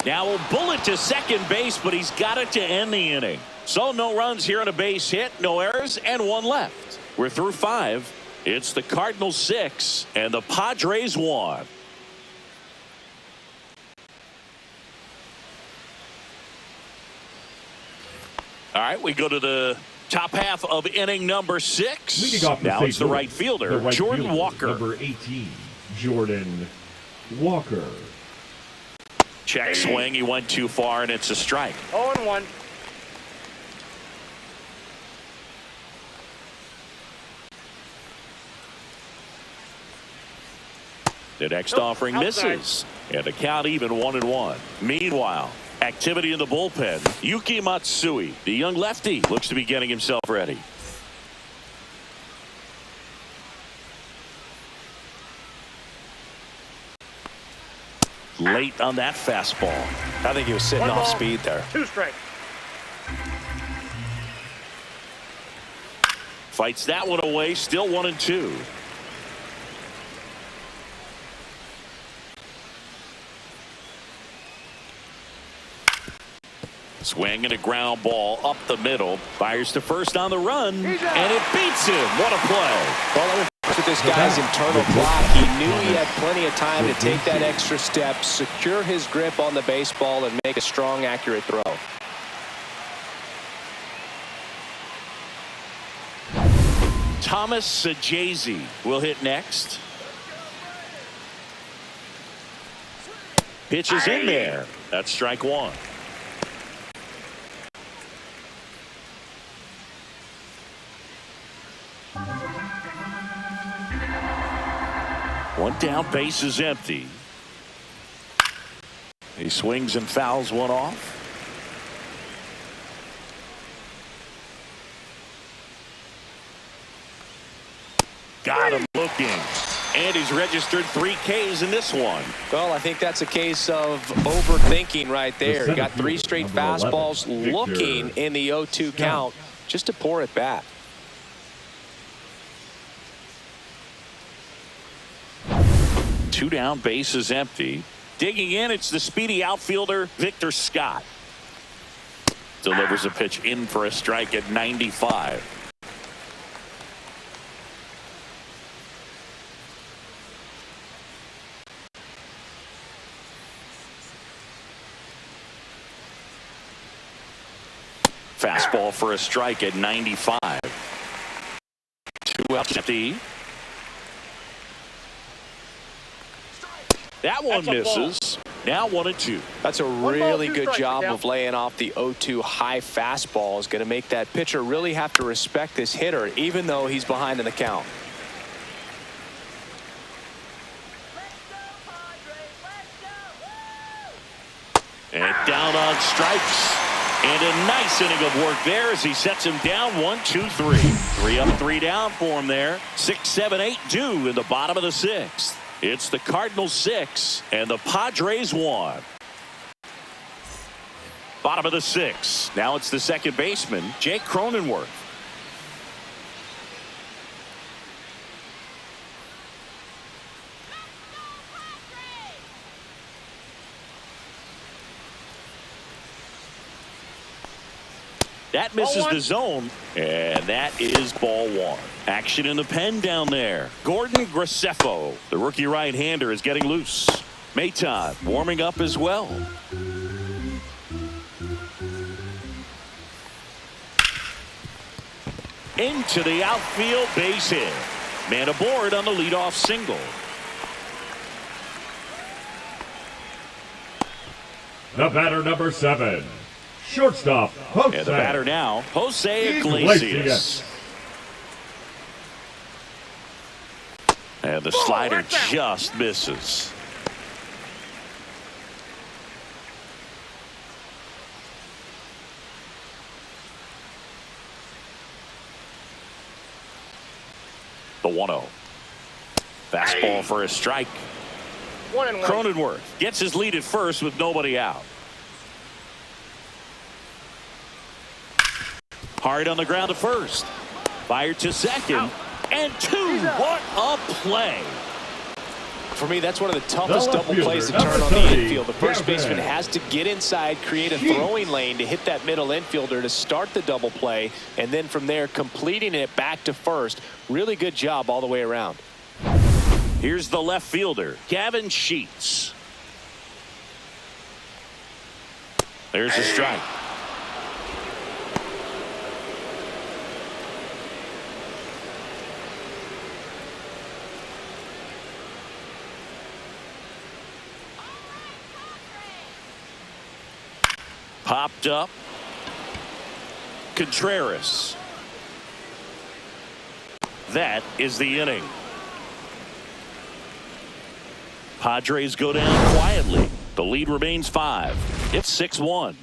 Now a bullet to second base, but he's got it to end the inning. So no runs here on a base hit, no errors, and 1 left. We're through 5. It's the Cardinals 6 and the Padres 1. All right, we go to the top half of inning number 6. Now it's the right fielder, Jordan Walker. Number 18, Jordan Walker. Check swing. He went too far, and it's a strike. 0-1. The next offering misses. And the count even 1-1. Meanwhile, activity in the bullpen. Yuki Matsui, the young lefty, looks to be getting himself ready. Late on that fastball. I think he was sitting off speed there. 2 strikes. Fights that one away. Still 1-2. Swing and a ground ball up the middle. Fires to first on the run, and it beats him. What a play. Well, with this guy's internal clock, he knew he had plenty of time to take that extra step, secure his grip on the baseball, and make a strong, accurate throw. Thomas Sajazi will hit next. Pitch is in there. That's strike 1. One down, base is empty. He swings and fouls one off. Got him looking. And he's registered 3 Ks in this one. Well, I think that's a case of overthinking right there. He got 3 straight fastballs looking in the 0-2 count just to pour it back. 2 down, bases empty. Digging in, it's the speedy outfielder, Victor Scott. Delivers a pitch in for a strike at 95. Fastball for a strike at 95. 2 outs empty. That one misses. Now 1-2. That's a really good job of laying off the 0-2 high fastball. Is going to make that pitcher really have to respect this hitter, even though he's behind in the count. And down on strikes. And a nice inning of work there as he sets him down 1-2-3. 3 up, 3 down for him there. 6, 7, 8 due in the bottom of the 6th. It's the Cardinals 6 and the Padres 1. Bottom of the 6th. Now it's the second baseman, Jake Cronenworth. That misses the zone, and that is ball 1. Action in the pen down there. Gordon Graceffo, the rookie right-hander, is getting loose. Maton warming up as well. Into the outfield, base hit. Man aboard on the leadoff single. The batter, number 7. Shortstop, Jose. And the batter now, Jose Iglesias. And the slider just misses. The 1-0. Fastball for a strike. 1-1. Cronenworth gets his lead at first with nobody out. Hard on the ground to first. Fired to second. And 2. What a play. For me, that's one of the toughest double plays to turn on the infield. The first baseman has to get inside, create a throwing lane to hit that middle infielder to start the double play, and then from there completing it back to first. Really good job all the way around. Here's the left fielder, Gavin Sheets. There's a strike. Popped up. Contreras. That is the inning. Padres go down quietly. The lead remains 5. It's 6-1.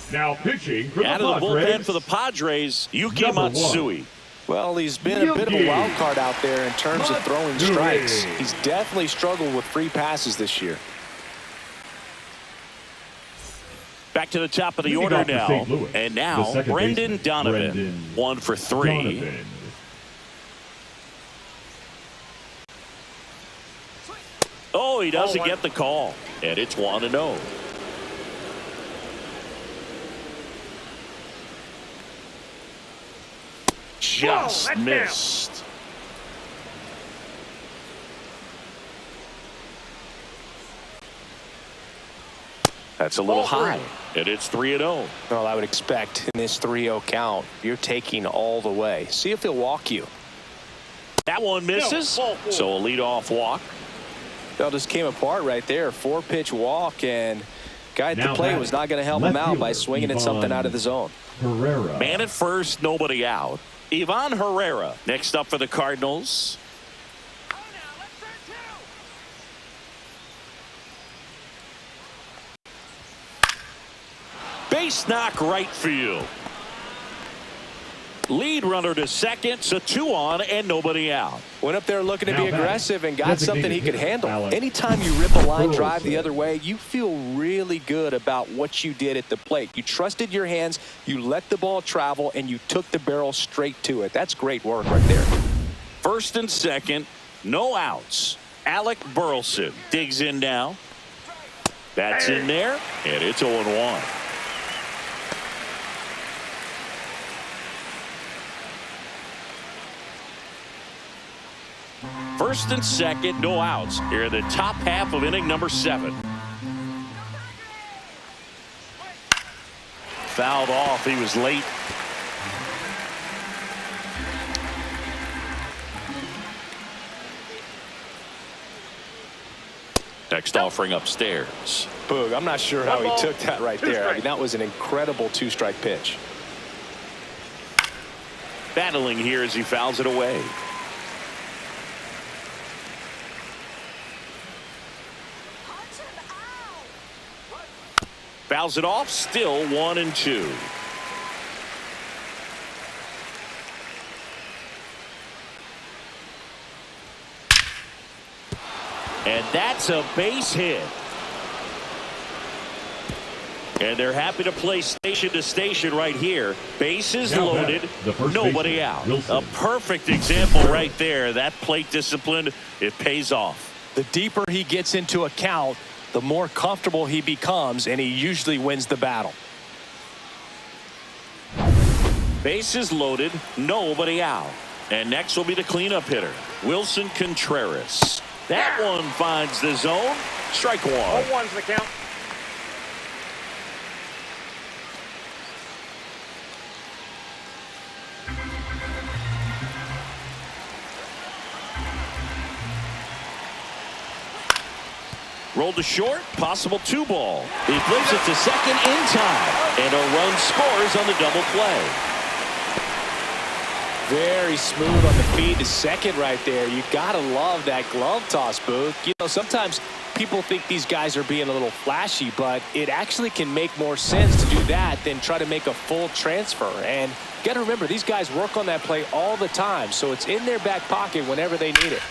Now pitching for the Out of the Padres, bullpen for the Padres, Yuki Matsui. Well, he's been a bit of a wild card out there in terms of throwing strikes. He's definitely struggled with free passes this year. Back to the top of the order now. And now, Brendan Donovan. 1 for 3. Oh, he doesn't get the call. And it's 1-0. Just missed. That's a little high. And it's 3-0. Well, I would expect in this 3-0 count, you're taking all the way. See if he'll walk you. That one misses. So a leadoff walk. Well, just came apart right there. 4-pitch walk, and guy at the plate was not going to help him out by swinging at something out of the zone. Herrera. Man at first, nobody out. Ivan Herrera next up for the Cardinals. Base knock right field. Lead runner to second, so 2 on and nobody out. Went up there looking to be aggressive and got something he could handle. Alex. Anytime you rip a line drive the other way, you feel really good about what you did at the plate. You trusted your hands, you let the ball travel, and you took the barrel straight to it. That's great work right there. First and second, no outs. Alec Burleson digs in now. That's in there, and it's 0-1. First and second, no outs. Here in the top half of inning number 7. Fouled off. He was late. Next offering upstairs. Boog, I'm not sure how he took that right there. I mean, that was an incredible 2-strike pitch. Battling here as he fouls it away. Fouls it off, still 1-2. And that's a base hit. And they're happy to play station to station right here. Bases loaded, nobody out. A perfect example right there. That plate discipline, it pays off. The deeper he gets into a count, the more comfortable he becomes, and he usually wins the battle. Bases loaded, nobody out. And next will be the cleanup hitter, Wilson Contreras. That one finds the zone. Strike 1. 0-1's the count. Rolled to short, possible 2-ball. He flips it to second in time, and a run scores on the double play. Very smooth on the feed to second right there. You gotta love that glove toss, Boog. You know, sometimes people think these guys are being a little flashy, but it actually can make more sense to do that than try to make a full transfer. And you gotta remember, these guys work on that play all the time, so it's in their back pocket whenever they need it.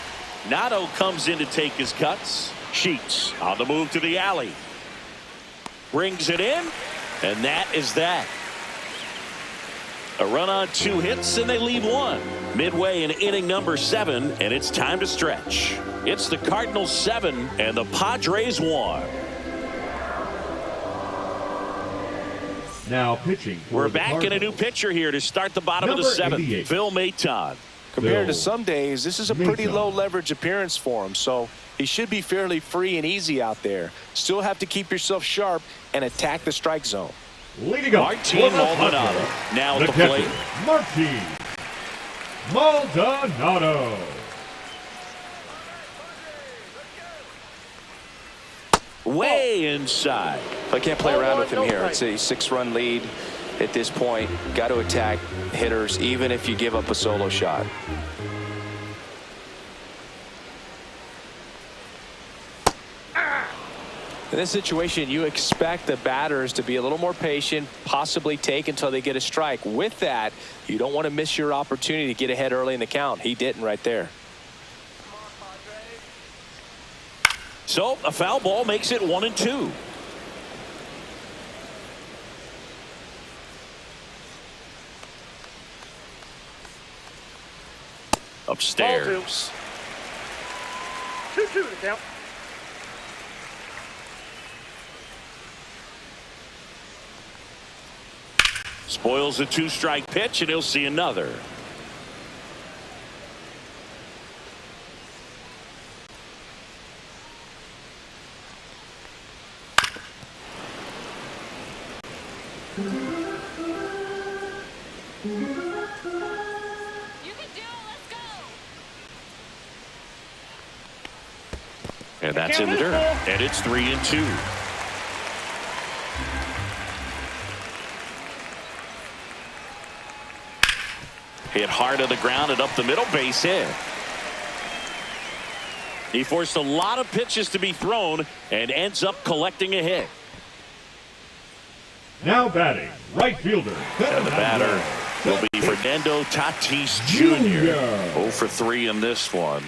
Nato comes in to take his cuts. Sheets on the move to the alley. Brings it in, and that is that. A run on 2 hits, and they leave 1. Midway in inning number 7, and it's time to stretch. It's the Cardinals 7 and the Padres 1. Now pitching. We're back in a new pitcher here to start the bottom of the 7th. Phil Maton. Compared to some days, this is a pretty low leverage appearance for him, so he should be fairly free and easy out there. Still have to keep yourself sharp and attack the strike zone. Leading up, Martin Maldonado now at the plate. Martin Maldonado. Way inside. I can't play around with him here. It's a 6-run lead at this point. Got to attack hitters even if you give up a solo shot. In this situation, you expect the batters to be a little more patient, possibly take until they get a strike. With that, you don't want to miss your opportunity to get ahead early in the count. He didn't right there. So a foul ball makes it 1-2. Upstairs. 2-2 the count. Spoils a 2-strike pitch, and he'll see another. And that's in the dirt, and it's 3-2. Hit hard on the ground and up the middle, base hit. He forced a lot of pitches to be thrown and ends up collecting a hit. Now batting, right fielder. And the batter, will be Fernando Tatis Jr. 0 for 3 in this one.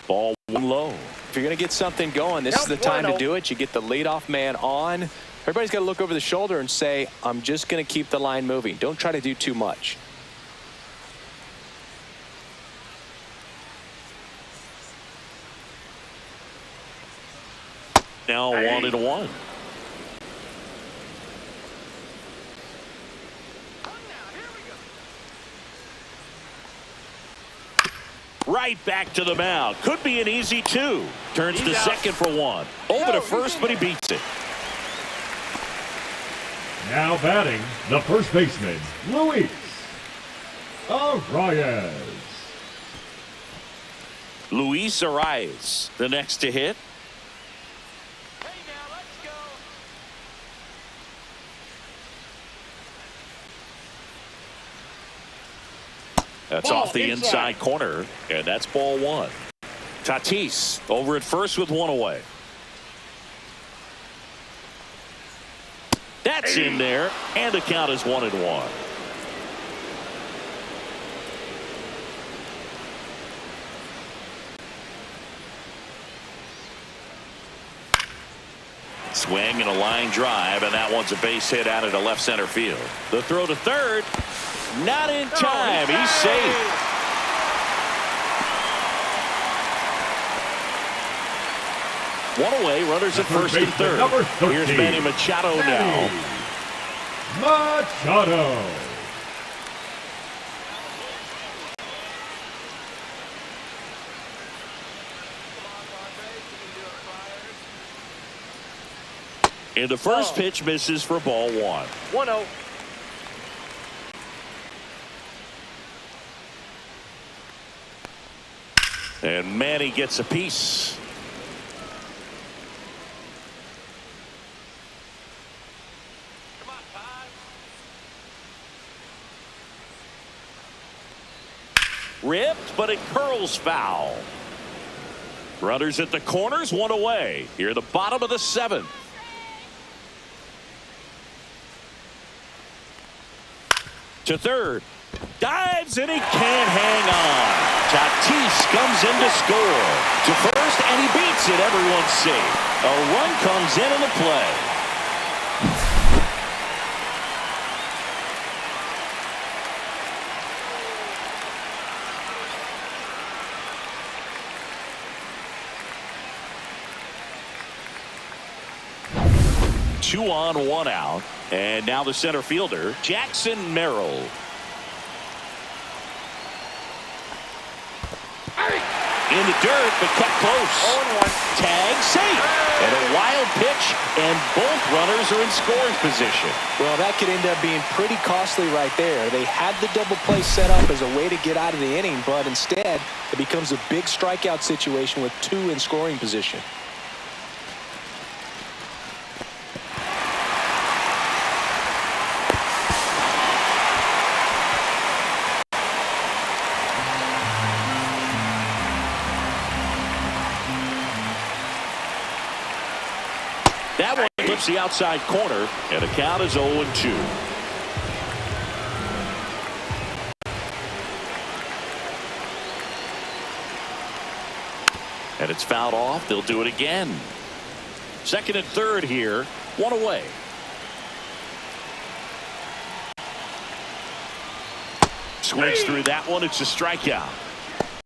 Ball one low. If you're going to get something going, this is the time to do it. You get the leadoff man on. Everybody's got to look over the shoulder and say, I'm just going to keep the line moving. Don't try to do too much. Now 1-1. Right back to the mound. Could be an easy 2. Turns to second for 1. Over to first, but he beats it. Now batting, the first baseman, Louis Cardinals. Luis Arias, the next to hit. That's off the inside corner, and that's ball 1. Tatis over at first with 1 away. That's in there, and the count is 1-1. Swing and a line drive, and that one's a base hit out into left center field. The throw to third. Not in time. He's safe. One away. Runners at first and third. Here's Manny Machado now. Machado. And the first pitch misses for ball 1. 1-0. And Manny gets a piece. Ripped, but it curls foul. Runners at the corners, 1 away. Here, the bottom of the 7th. To third. Dives, and he can't hang on. Tatis comes in to score. To first, and he beats it. Everyone's safe. A run comes in the play. Two on, 1 out. And now the center fielder, Jackson Merrill. In the dirt, but kept close. 0-1. Tag safe. And a wild pitch, and both runners are in scoring position. Well, that could end up being pretty costly right there. They had the double play set up as a way to get out of the inning, but instead it becomes a big strikeout situation with 2 in scoring position. That one clips the outside corner, and the count is 0-2. And it's fouled off. They'll do it again. Second and third here, 1 away. Swings through that one. It's a strikeout.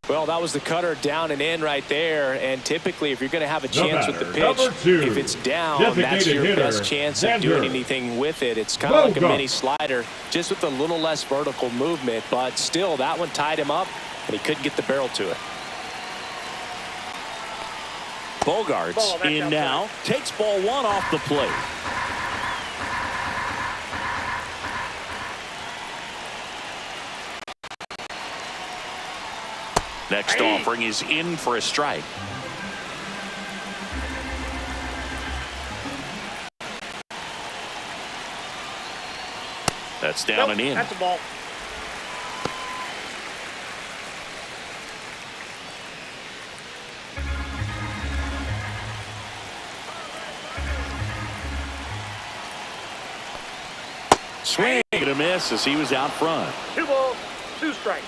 Well, that was the cutter down and in right there. And typically, if you're going to have a chance with the pitch, if it's down, that's your best chance of doing anything with it. It's kind of like a mini slider, just with a little less vertical movement. But still, that one tied him up, and he couldn't get the barrel to it. Bogarts in now. Takes ball 1 off the plate. Next offering is in for a strike. That's down and in. That's a ball. Swing and a miss as he was out front. 2 balls, 2 strikes.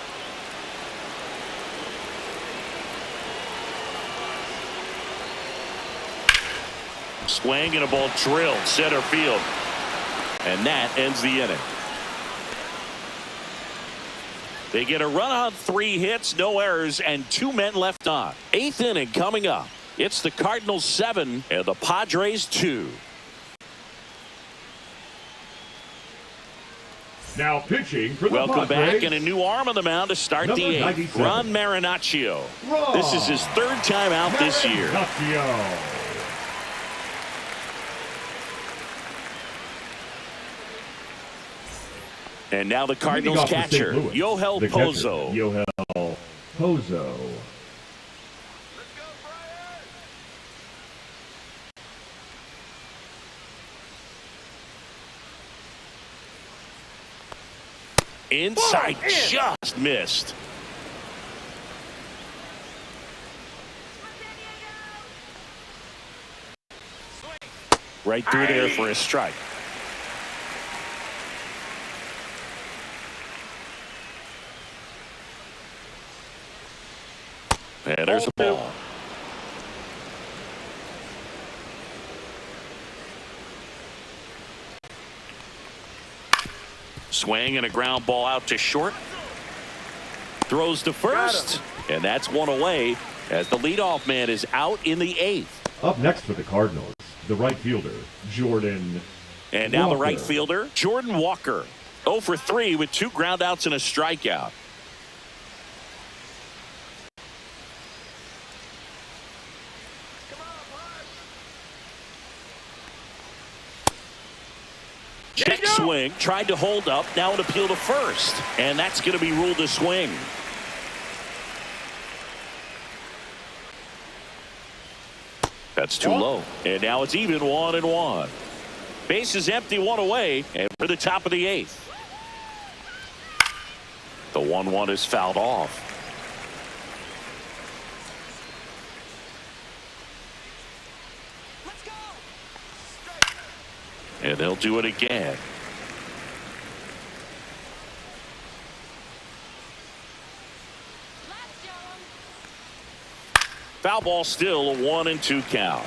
Swing and a ball drilled center field. And that ends the inning. They get a run on 3 hits, no errors, and 2 men left on. 8th inning coming up. It's the Cardinals 7 and the Padres 2. Now pitching for the Welcome Padres. back, and a new arm on the mound to start the 8th. 97. Ron Marinaccio. This is his 3rd time out this year. Marinaccio. And now the Cardinals catcher, Yoel Pozo. Yoel Pozo. Inside, just missed. Right through there for a strike. And there's a ball. Swing and a ground ball out to short. Throws to first. And that's one away as the leadoff man is out in the 8th. Up next for the Cardinals, the right fielder, Jordan And now Walker. the right fielder, Jordan Walker. 0 for 3 with 2 groundouts and a strikeout. Check swing, tried to hold up, now an appeal to first. And that's going to be ruled a swing. That's too low. And now it's even 1-1. Base is empty, 1 away, and for the top of the 8th. The 1-1 is fouled off. And they'll do it again. Foul ball, still a 1-2 count.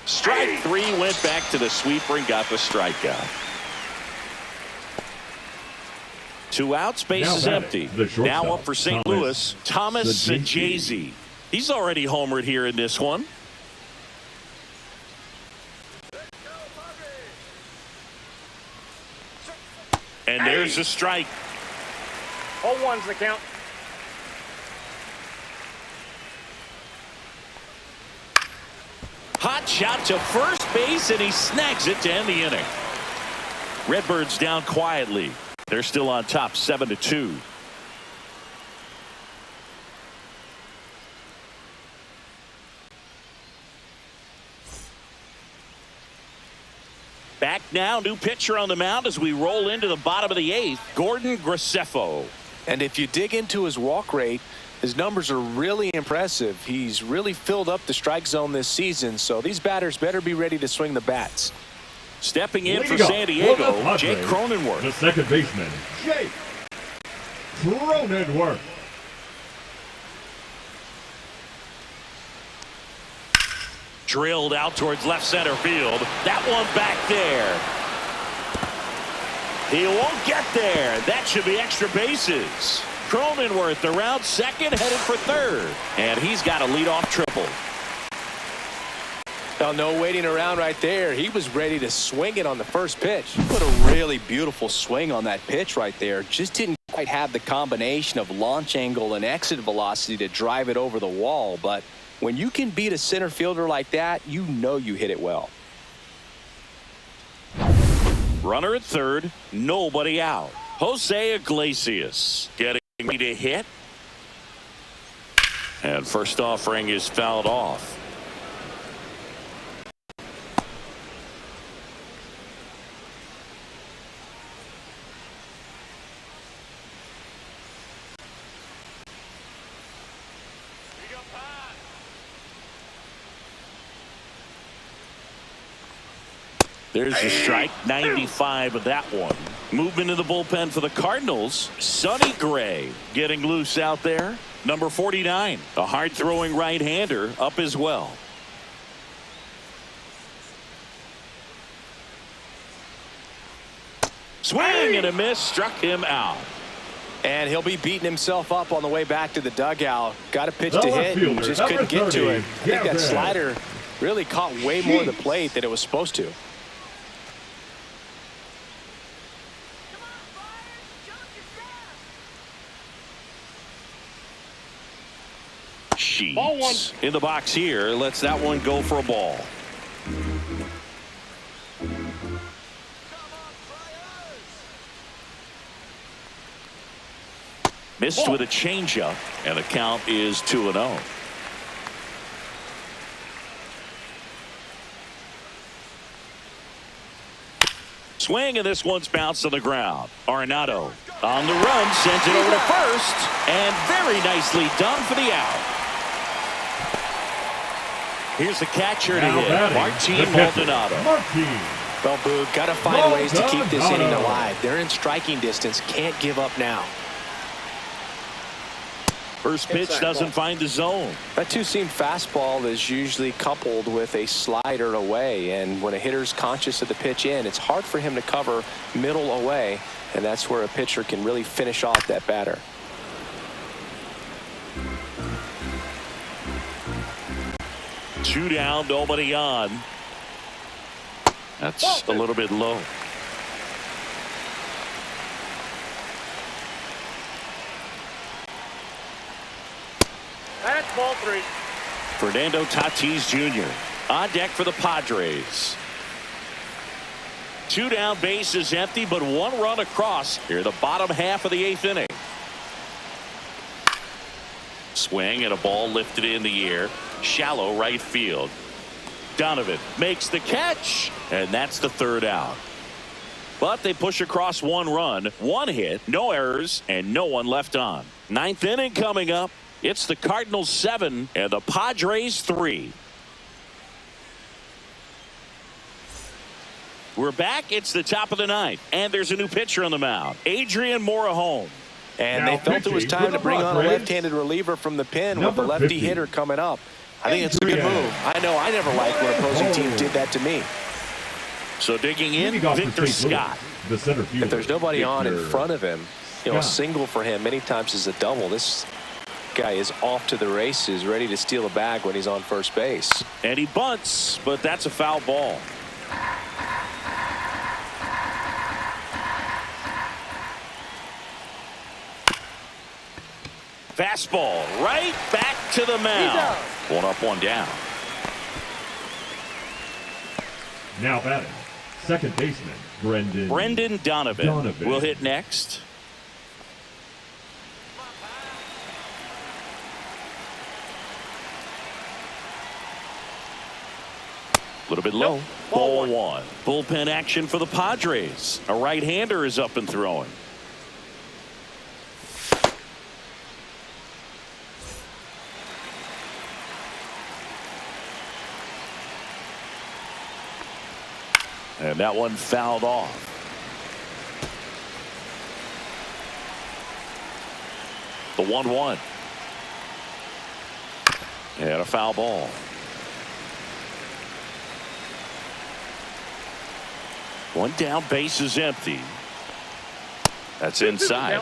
Strike 3, went back to the sweeper and got the strikeout. 2 outs, base is empty. Now up for St. Louis, Thomas Sajazi. He's already homered here in this one. And there's a strike. 0-1's the count. Hot shot to first base, and he snags it to end the inning. Redbirds down quietly. They're still on top, 7-2. Back now, new pitcher on the mound as we roll into the bottom of the 8th, Gordon Graceffo. And if you dig into his walk rate, his numbers are really impressive. He's really filled up the strike zone this season, so these batters better be ready to swing the bats. Stepping in for San Diego, Jake Cronenworth. The second baseman, Jake Cronenworth. Drilled out towards left center field. That one back there. He won't get there. That should be extra bases. Cronenworth around second, headed for third. And he's got a leadoff triple. Well, no waiting around right there. He was ready to swing it on the first pitch. He put a really beautiful swing on that pitch right there. Just didn't quite have the combination of launch angle and exit velocity to drive it over the wall. But when you can beat a center fielder like that, you know you hit it well. Runner at third, nobody out. Jose Iglesias getting ready to hit. And first offering is fouled off. There's a strike. 95 of that one. Movement in the bullpen for the Cardinals. Sonny Gray getting loose out there. Number 49, a hard-throwing right-hander, up as well. Swing and a miss, struck him out. And he'll be beating himself up on the way back to the dugout. Got a pitch to hit and just couldn't get to it. I think that slider really caught way more of the plate than it was supposed to. Sheets in the box here. Lets that one go for a ball. Missed with a changeup, and the count is 2-0. Swing, and this one's bounced on the ground. Arenado on the run, sends it over to first, and very nicely done for the out. Here's the catcher to hit, Martin Maldonado. Well, Boog, got to find ways to keep this inning alive. They're in striking distance. Can't give up now. First pitch doesn't find the zone. That two-seam fastball is usually coupled with a slider away, and when a hitter's conscious of the pitch in, it's hard for him to cover middle away, and that's where a pitcher can really finish off that batter. Two down, nobody on. That's a little bit low. That's ball 3. Fernando Tatis Jr. on deck for the Padres. Two down, bases empty, but one run across here, the bottom half of the 8th inning. Swing and a ball lifted in the air. Shallow right field. Donovan makes the catch, and that's the 3rd out. But they push across one run, one hit, no errors, and no one left on. 9th inning coming up. It's the Cardinals 7 and the Padres 3. We're back. It's the top of the 9th, and there's a new pitcher on the mound, Adrian Morejon. And they felt it was time to bring on a left-handed reliever from the pen with a lefty hitter coming up. I think it's a good move. I know I never liked when opposing teams did that to me. So digging in, Victor Scott. The center fielder. If there's nobody on in front of him, a single for him many times is a double. This guy is off to the races, ready to steal a bag when he's on first base. And he bunts, but that's a foul ball. Fastball right back to the mound. One up, one down. Now batting, second baseman Brendan Donovan will hit next. A little bit low. Ball 1. Bullpen action for the Padres. A right-hander is up and throwing. And that one fouled off. The 1-1. And a foul ball. One down, base is empty. That's inside.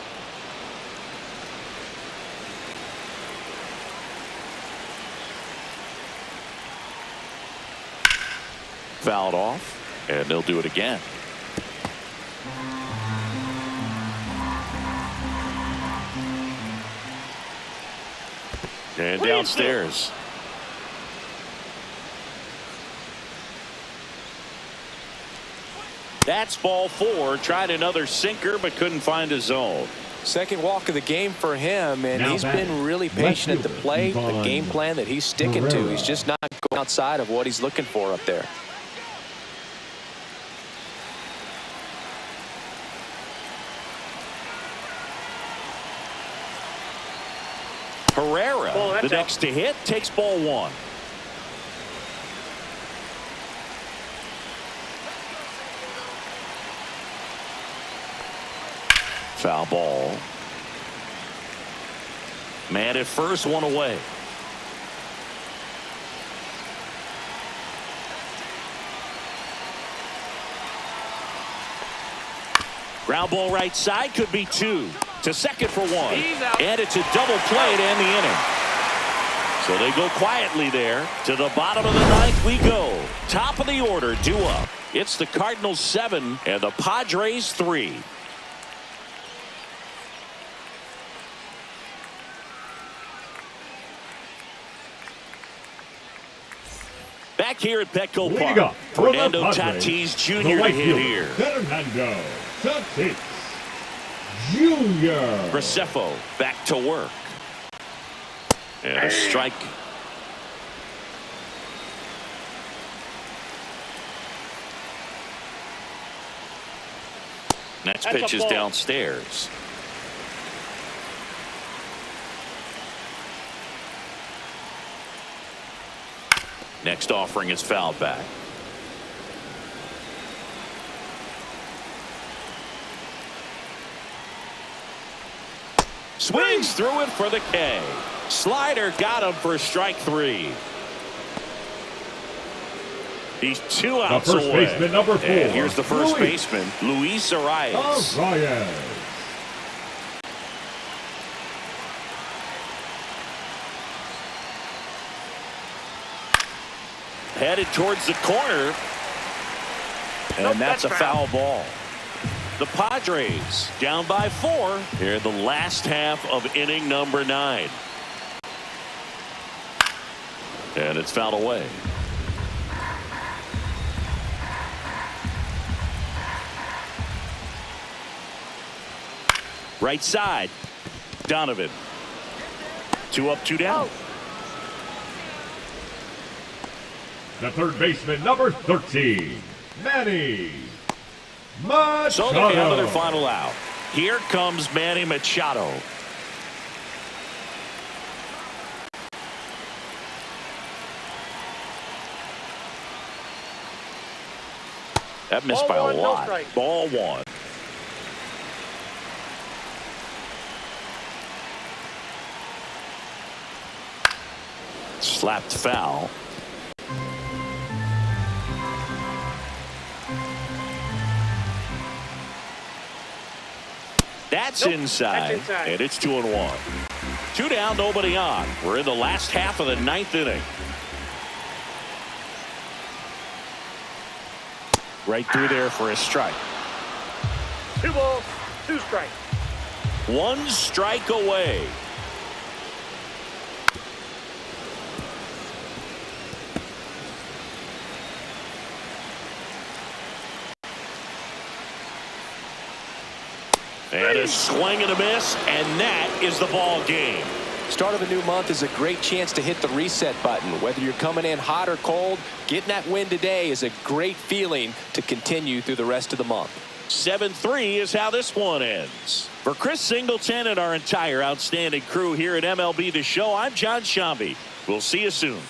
Fouled off, and they'll do it again. And downstairs. That's ball 4. Tried another sinker, but couldn't find a zone. Second walk of the game for him, and he's been really patient at the plate. The game plan that he's sticking to. He's just not going outside of what he's looking for up there. Herrera, the next to hit, takes ball 1. Foul ball. Man at first, one away. Ground ball right side, could be two. To second for one. And it's a double play to end the inning. So they go quietly there. To the bottom of the ninth we go. Top of the order, due up. It's the Cardinals 7 and the Padres 3. Back here at Petco Park, Fernando Tatis Jr. to hit here. Fernando Tatis Jr. Graceffo back to work. And a strike. Next pitch is downstairs. Next offering is fouled back. Swings through it for the K. Slider got him for strike 3. He's 2 outs away. The first baseman, number 4. And here's the first baseman, Luis Arias. Headed towards the corner. And that's a foul ball. The Padres down by 4 here in the last half of inning number 9. And it's fouled away. Right side. Donovan. 2 up, 2 down. The third baseman, number 13, Manny Machado. So they have their final out. Here comes Manny Machado. That missed by a lot. Ball 1. Slapped foul. That's inside. And it's 2-1. 2 down, nobody on. We're in the last half of the 9th inning. Right through there for a strike. 2 balls, 2 strikes. 1 strike away. And a swing and a miss, and that is the ball game. Start of a new month is a great chance to hit the reset button. Whether you're coming in hot or cold, getting that win today is a great feeling to continue through the rest of the month. 7-3 is how this one ends. For Chris Singleton and our entire outstanding crew here at MLB The Show, I'm John Shambi. We'll see you soon.